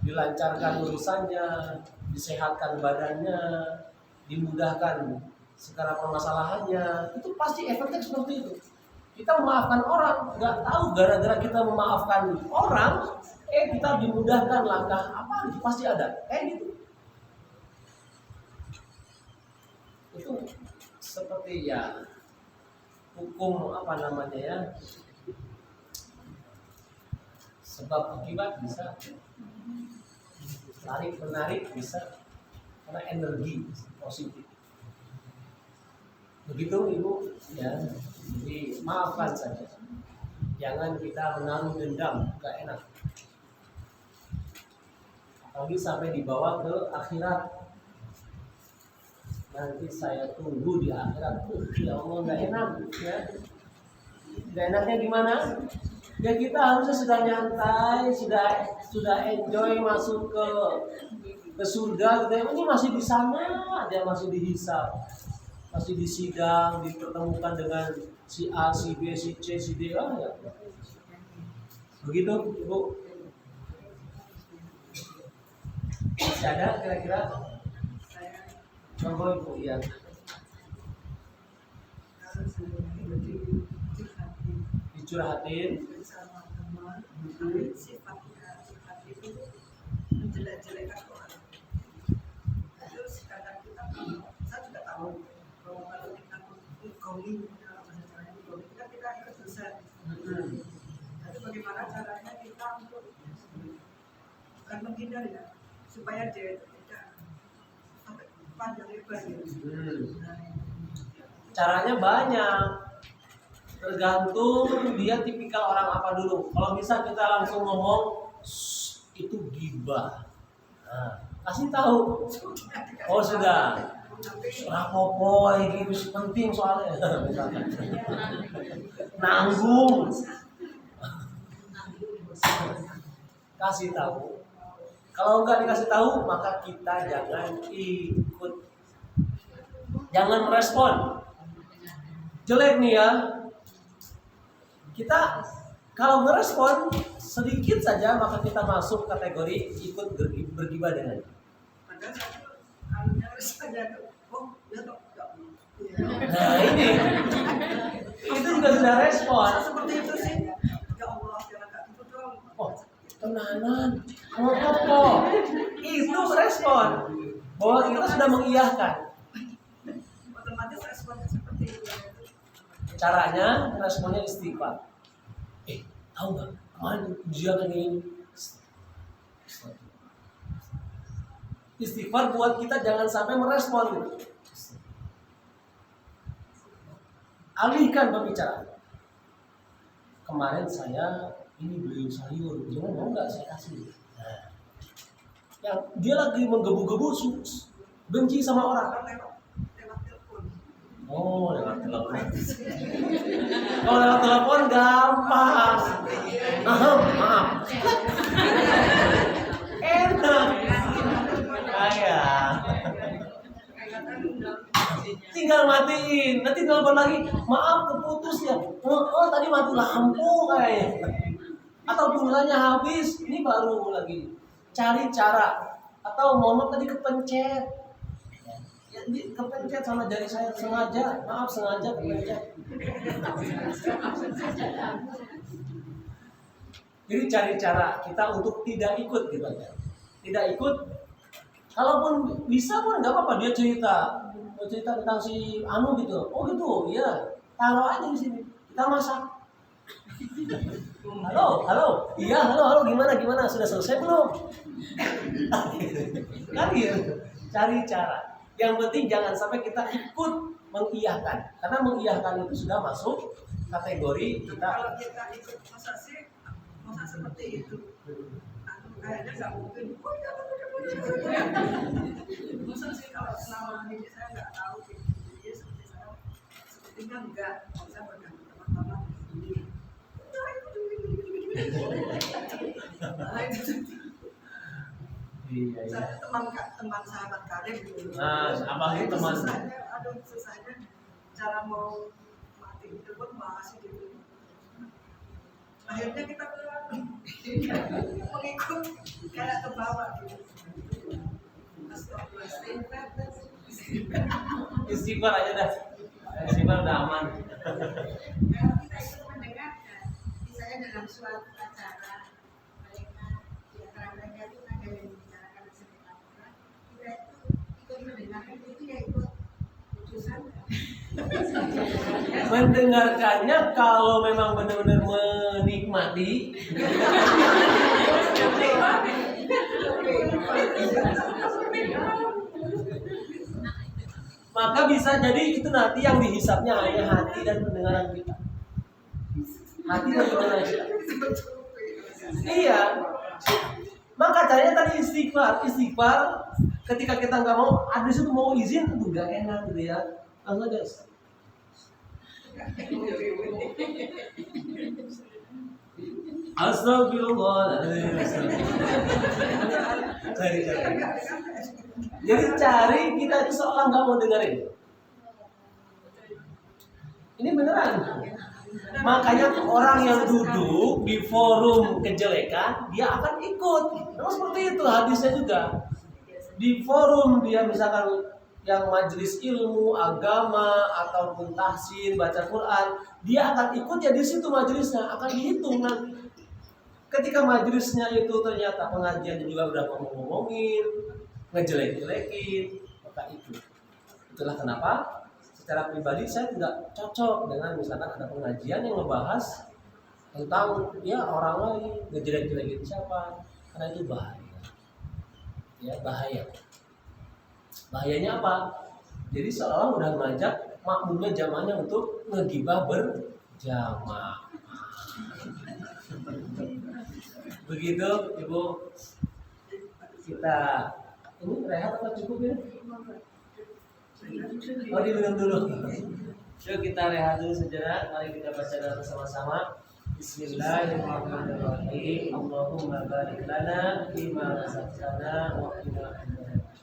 dilancarkan urusannya, disehatkan badannya, dimudahkan segala permasalahannya. Itu pasti efeknya seperti itu. Kita memaafkan orang, nggak tahu gara-gara kita memaafkan orang, kita dimudahkan langkah apa? Itu pasti ada. Gitu. Itu seperti ya hukum apa namanya ya, sebab akibat bisa, tarik menarik bisa, karena energi positif. Begitu ibu ya, jadi maafkan saja, jangan kita menaruh dendam, gak enak, apalagi sampai dibawa ke akhirat. Nanti saya tunggu di akhirat. Ya Allah, nggak enak ya. Nggak enaknya gimana? Ya kita harusnya sudah nyantai, sudah enjoy masuk ke surga. Gitu. Ini masih di sana, dia masih dihisab. Pasti di sidang dipertemukan dengan si A, si B, si C, si D, ya. Begitu, Ibu. Masih ada kira-kira? Contoh Ibu, ya. Dicurhatin. Bersama teman, tapi sifat itu menjelek-jelekan orang. Terus kadang kita, saya juga tahu bahwa kalau kita menggoling, kan kita ikut dosa. Jadi bagaimana caranya kita untuk bukan menghindar ya, supaya dia tidak sampai panjang lebar gitu. Caranya banyak, tergantung dia tipikal orang apa dulu. Kalau bisa kita langsung ngomong itu gibah, nah, kasih tahu. Oh sudah, rapopo ini penting soalnya. Nanggung, kasih tahu. Kalau enggak dikasih tahu, maka kita jangan ikut, jangan merespon. Jelek nih ya, kita kalau merespon sedikit saja, maka kita masuk kategori ikut bergibah dengan. Padahal saya harus saja tuh, oh ya toh, Nah ini, itu juga sudah respon. seperti itu sih. Ya Allah, jangan kayak gitu dong. Oh, tenanan, apa? Itu respon bahwa kita sudah mengiyahkan. Otomatis responnya seperti itu. Caranya responnya istighfar. Tahu nggak? Kemarin ujian ini. Istighfar buat kita jangan sampai merespon gitu. Alihkan pembicaraan. Kemarin saya ini beli sayur, jangan mau nggak saya kasih. Nah, yang dia lagi menggebu-gebu benci sama orang. Lewat telepon. Oh, lewat telepon. Kalau lewat telepon gampang. Maaf. Enak. Kayak. Tinggal matiin. Nanti telepon lagi. Maaf keputus ya. Oh tadi mati lampu kayaknya. Atau pulsanya habis. Ini baru lagi. Cari cara. Atau mohon tadi kepencet. Kepencet sama jari saya sengaja, maaf sengaja kepencet. Jadi cari cara kita untuk tidak ikut gitu ya. Tidak ikut. Kalaupun bisa pun nggak apa-apa, dia cerita tentang si Anu gitu. Oh gitu, iya. Taruh aja di sini. Kita masak. Halo. Iya, halo. Gimana? Sudah selesai belum? Kan gitu. Cari cara. Yang penting jangan sampai kita ikut mengiyahkan, karena mengiyahkan itu sudah masuk kategori kita. Kalau kita ikut masa seperti itu, kayaknya nggak mungkin. Masa sih kalau selama ini saya nggak tahu gitu, jadi seperti saya sepertinya enggak. Saya bergantung teman-teman ini. Iya. Saya teman sahabat karib dulu. Nah, abang ini teman. Susahnya cara mau mati itu pun masih gitu. Akhirnya kita mengikut kayak ke bawah gitu. Istighfar aja dah. Istighfar udah aman. Kalau kita itu mendengarkan, misalnya dalam suatu acara mereka di antara mereka itu ada yang membicarakan sengketa orang, kita itu ikut mendengarkan itu ya ikut putusan. Mendengarkannya kalau memang benar-benar menikmati. Maka bisa jadi itu nanti yang dihisapnya hanya hati dan pendengaran kita. Hati dan pendengaran kita. Iya. Maka caranya tadi istighfar. Ketika kita nggak mau, ada itu mau izin, nggak enak gitu ya. Langsung aja. Astagfirullahaladzim. Cari. Jadi cari kita itu seolah nggak mau dengerin. Ini beneran. Makanya orang yang duduk di forum kejelekan dia akan ikut. Memang seperti itu hadisnya juga. Di forum dia misalkan yang majelis ilmu, agama ataupun tahsin, baca Quran, dia akan ikut ya di situ majelisnya, akan dihitung nanti. Ketika majelisnya itu ternyata pengajian juga udah ngomongin, ngejelek-jelekin, maka itu. Itulah kenapa secara pribadi saya tidak cocok dengan misalkan ada pengajian yang membahas tentang ya orang lain, ngejelek-jelekin siapa, karena itu bahaya. Ya, bahaya. Bahayanya apa? Jadi seolah udah ngajak makmumnya jamaahnya untuk ngegibah berjamaah. Begitu, Ibu. Kita ini rehat apa cukup ya? Oh, diminum dulu. Yuk kita rehat dulu sejenak. Mari kita baca doa bersama-sama. Bismillahirrahmanirrahim. Allahumma barik lana fima razaqtana wa qina adzabannar.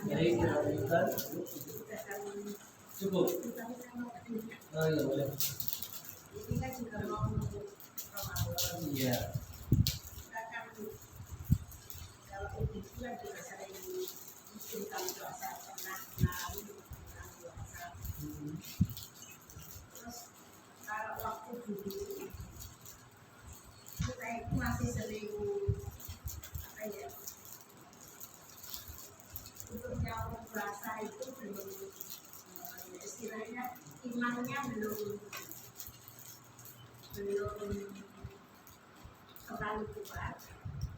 Jadi kita lanjutkan. Cukup. Oh iya boleh. Ini kan juga mau menuju Ramadan. Iya. Kita kan kalau itu kan juga sering istiqam puasa pernah puasa. Terus kalau waktu dulu kita itu masih sering apa ya? Untuk yang puasa itu belum istilahnya imannya belum terlalu kuat,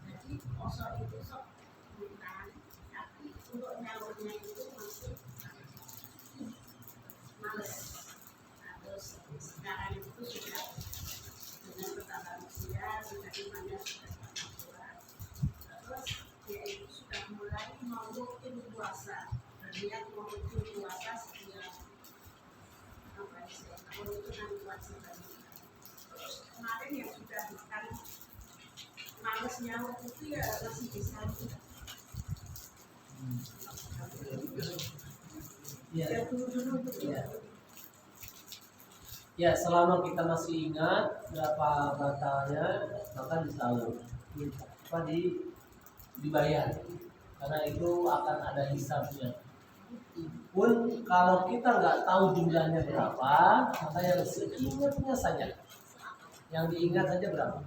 jadi kosong itu sok bukan, tapi untuk nyalurnya itu masih males. Nah, terus sekarang itu sudah dengan bertambah usia, sudah imannya sudah sangat kuat, terus dia itu sudah mulai mau rutin puasa, berniat mau rutin puasa setiap apa ya, kalau itu nanti kewajiban. Kemarin yang sudah makan males nyawa itu ya masih bisa. Ya. Ya dulu Ya. Ya, selama kita masih ingat berapa batalnya, maka disahur. Apa dibayar, karena itu akan ada hisabnya. Pun kalau kita nggak tahu jumlahnya berapa, maka yang seingatnya saja, yang diingat saja berapa.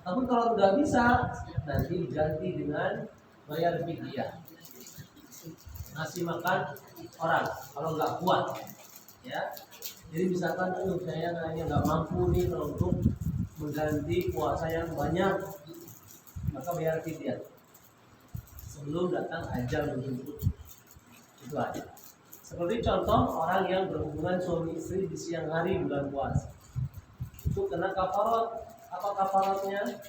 Ataupun kalau nggak bisa, nanti diganti dengan bayar fidyah, ngasih makan orang kalau nggak kuat, ya. Jadi misalkan, saya hanya nggak mampu nih kalau untuk mengganti puasa yang banyak, maka bayar fidyah sebelum datang ajal menjemput. Itu aja. Seperti contoh orang yang berhubungan suami istri di siang hari bulan puasa, itu kena kafarat. Apa kafaratnya?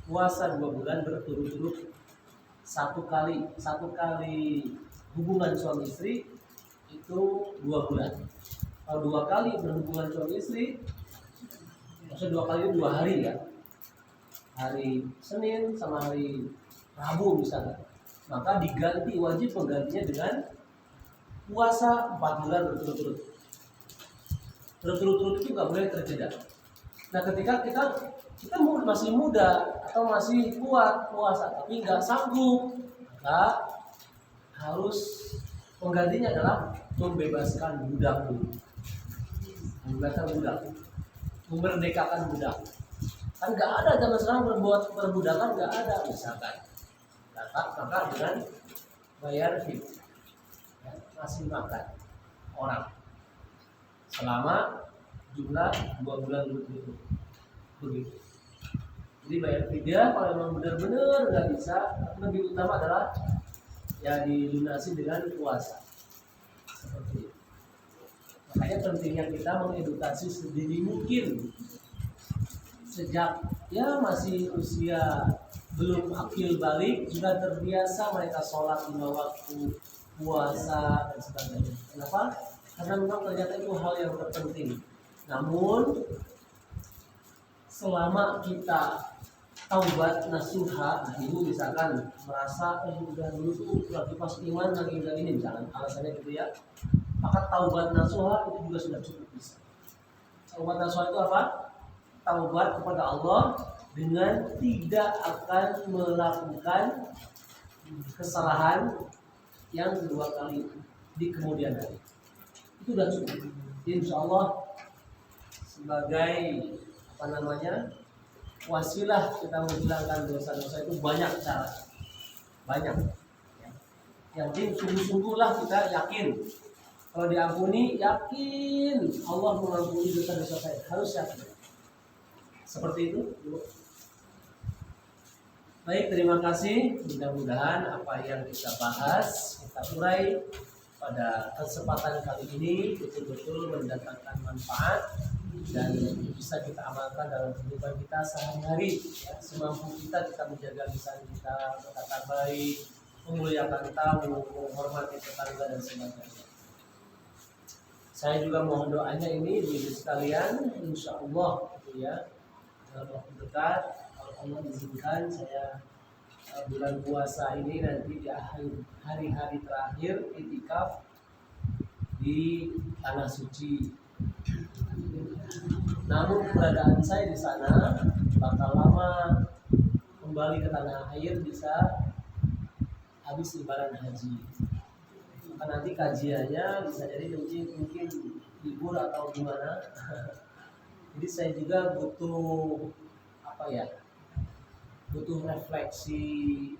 Puasa 2 bulan berturut-turut. Satu kali hubungan suami istri itu 2 bulan. Kalau 2 kali berhubungan suami istri, maksudnya 2 kali itu 2 hari ya, hari Senin sama hari Rabu misalnya, maka diganti, wajib menggantinya dengan puasa 4 bulan berturut-turut. Berturut-turut itu nggak boleh terjeda. Nah, ketika kita masih muda atau masih kuat puasa tapi nggak sanggup, maka harus menggantinya adalah membebaskan budak dulu. Membebaskan budak, memerdekakan budak. Kan nggak ada zaman sekarang berbuat perbudakan, nggak ada. Misalkan maka dengan bayar fidyah, ya, ngasih makan orang selama jumlah 2 bulan begitu. Jadi bayar fidyah kalau memang benar-benar nggak bisa, lebih utama adalah ya dilunasi dengan puasa. Seperti itu. Makanya pentingnya kita mengedukasi sedini mungkin sejak ya masih usia belum akil balik, sudah terbiasa mereka sholat 5 waktu, puasa dan sebagainya. Kenapa? Karena memang ternyata itu hal yang terpenting. Namun selama kita taubat nasuha, nah ibu misalkan merasa udah dulu tuh lagi pas iman lagi enggak ini, misalkan alasannya gitu ya, maka taubat nasuha itu juga sudah cukup bisa. Taubat nasuha itu apa? Taubat kepada Allah dengan tidak akan melakukan kesalahan yang 2 kali di kemudian hari. Itu sudah cukup. Insya Allah sebagai wasilah kita menghilangkan dosa-dosa itu banyak cara, banyak. Yang penting sungguh-sungguhlah kita yakin. Kalau diampuni, yakin Allah mengampuni dosa-dosa saya, harus yakin. Seperti itu. Baik, terima kasih. Mudah-mudahan apa yang kita bahas, kita urai pada kesempatan kali ini betul-betul mendatangkan manfaat dan bisa kita amalkan dalam kehidupan kita sehari-hari. Ya, semampu kita menjaga lisan kita, berkata baik, memuliakan tamu, menghormati tetangga dan sebagainya. Saya juga mohon doanya ini di sekalian, insya Allah ya. Dalam waktu dekat, kalau Allah izinkan, saya bulan puasa ini nanti di akhir hari-hari terakhir itikaf di tanah suci. Namun keberadaan saya di sana bakal lama, kembali ke tanah air bisa habis lebaran haji. Maka nanti kajiannya bisa jadi mungkin libur atau gimana. Jadi saya juga butuh butuh refleksi,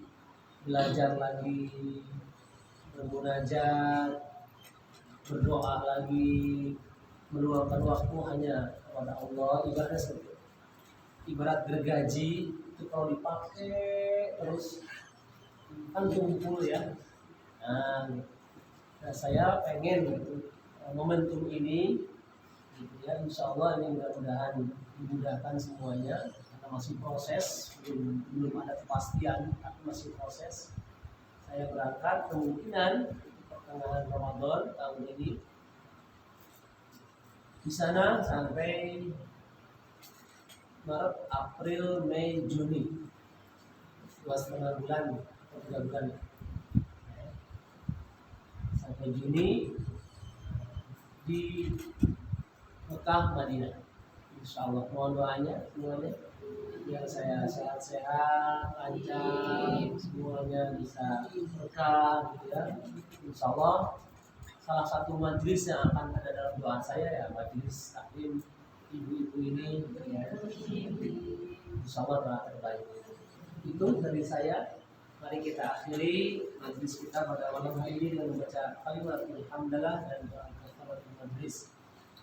belajar lagi, bermunajat, berdoa lagi, meluangkan waktu hanya kepada Allah. Ibaratnya seperti ibarat gergaji itu kalau dipakai terus kan tumpul ya. Nah saya pengen momentum ini gitu ya, insya Allah ini mudah-mudahan dimudahkan semuanya karena masih proses, belum ada kepastian tapi masih proses. Saya berangkat kemungkinan pertengahan Ramadan tahun ini di sana sampai Maret, April, Mei, Juni, 2,5 bulan atau 3 bulan sampai Juni di Mekah, Madinah. Insya Allah mohon doanya semuanya. Biar saya sehat-sehat, lancar, semuanya bisa berkah gitu ya. Insya Allah salah satu majelis yang akan ada dalam doa saya ya majelis taklim ibu-ibu ini gitu ya. Insya Allah doa terbaik. Itu dari saya. Mari kita akhiri majelis kita pada malam hari ini dengan membaca kalimat alhamdulillah dan doa kafaratul majelis.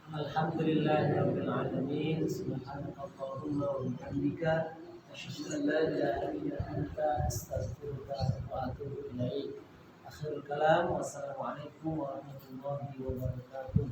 Alhamdulillahirabbil alamin. Subhanakallahumma wa bihamdika asyhadu an la ilaha illa anta astaghfiruka wa atubu ilaik. Akhirul kalam. Wassalamualaikum warahmatullahi wabarakatuh.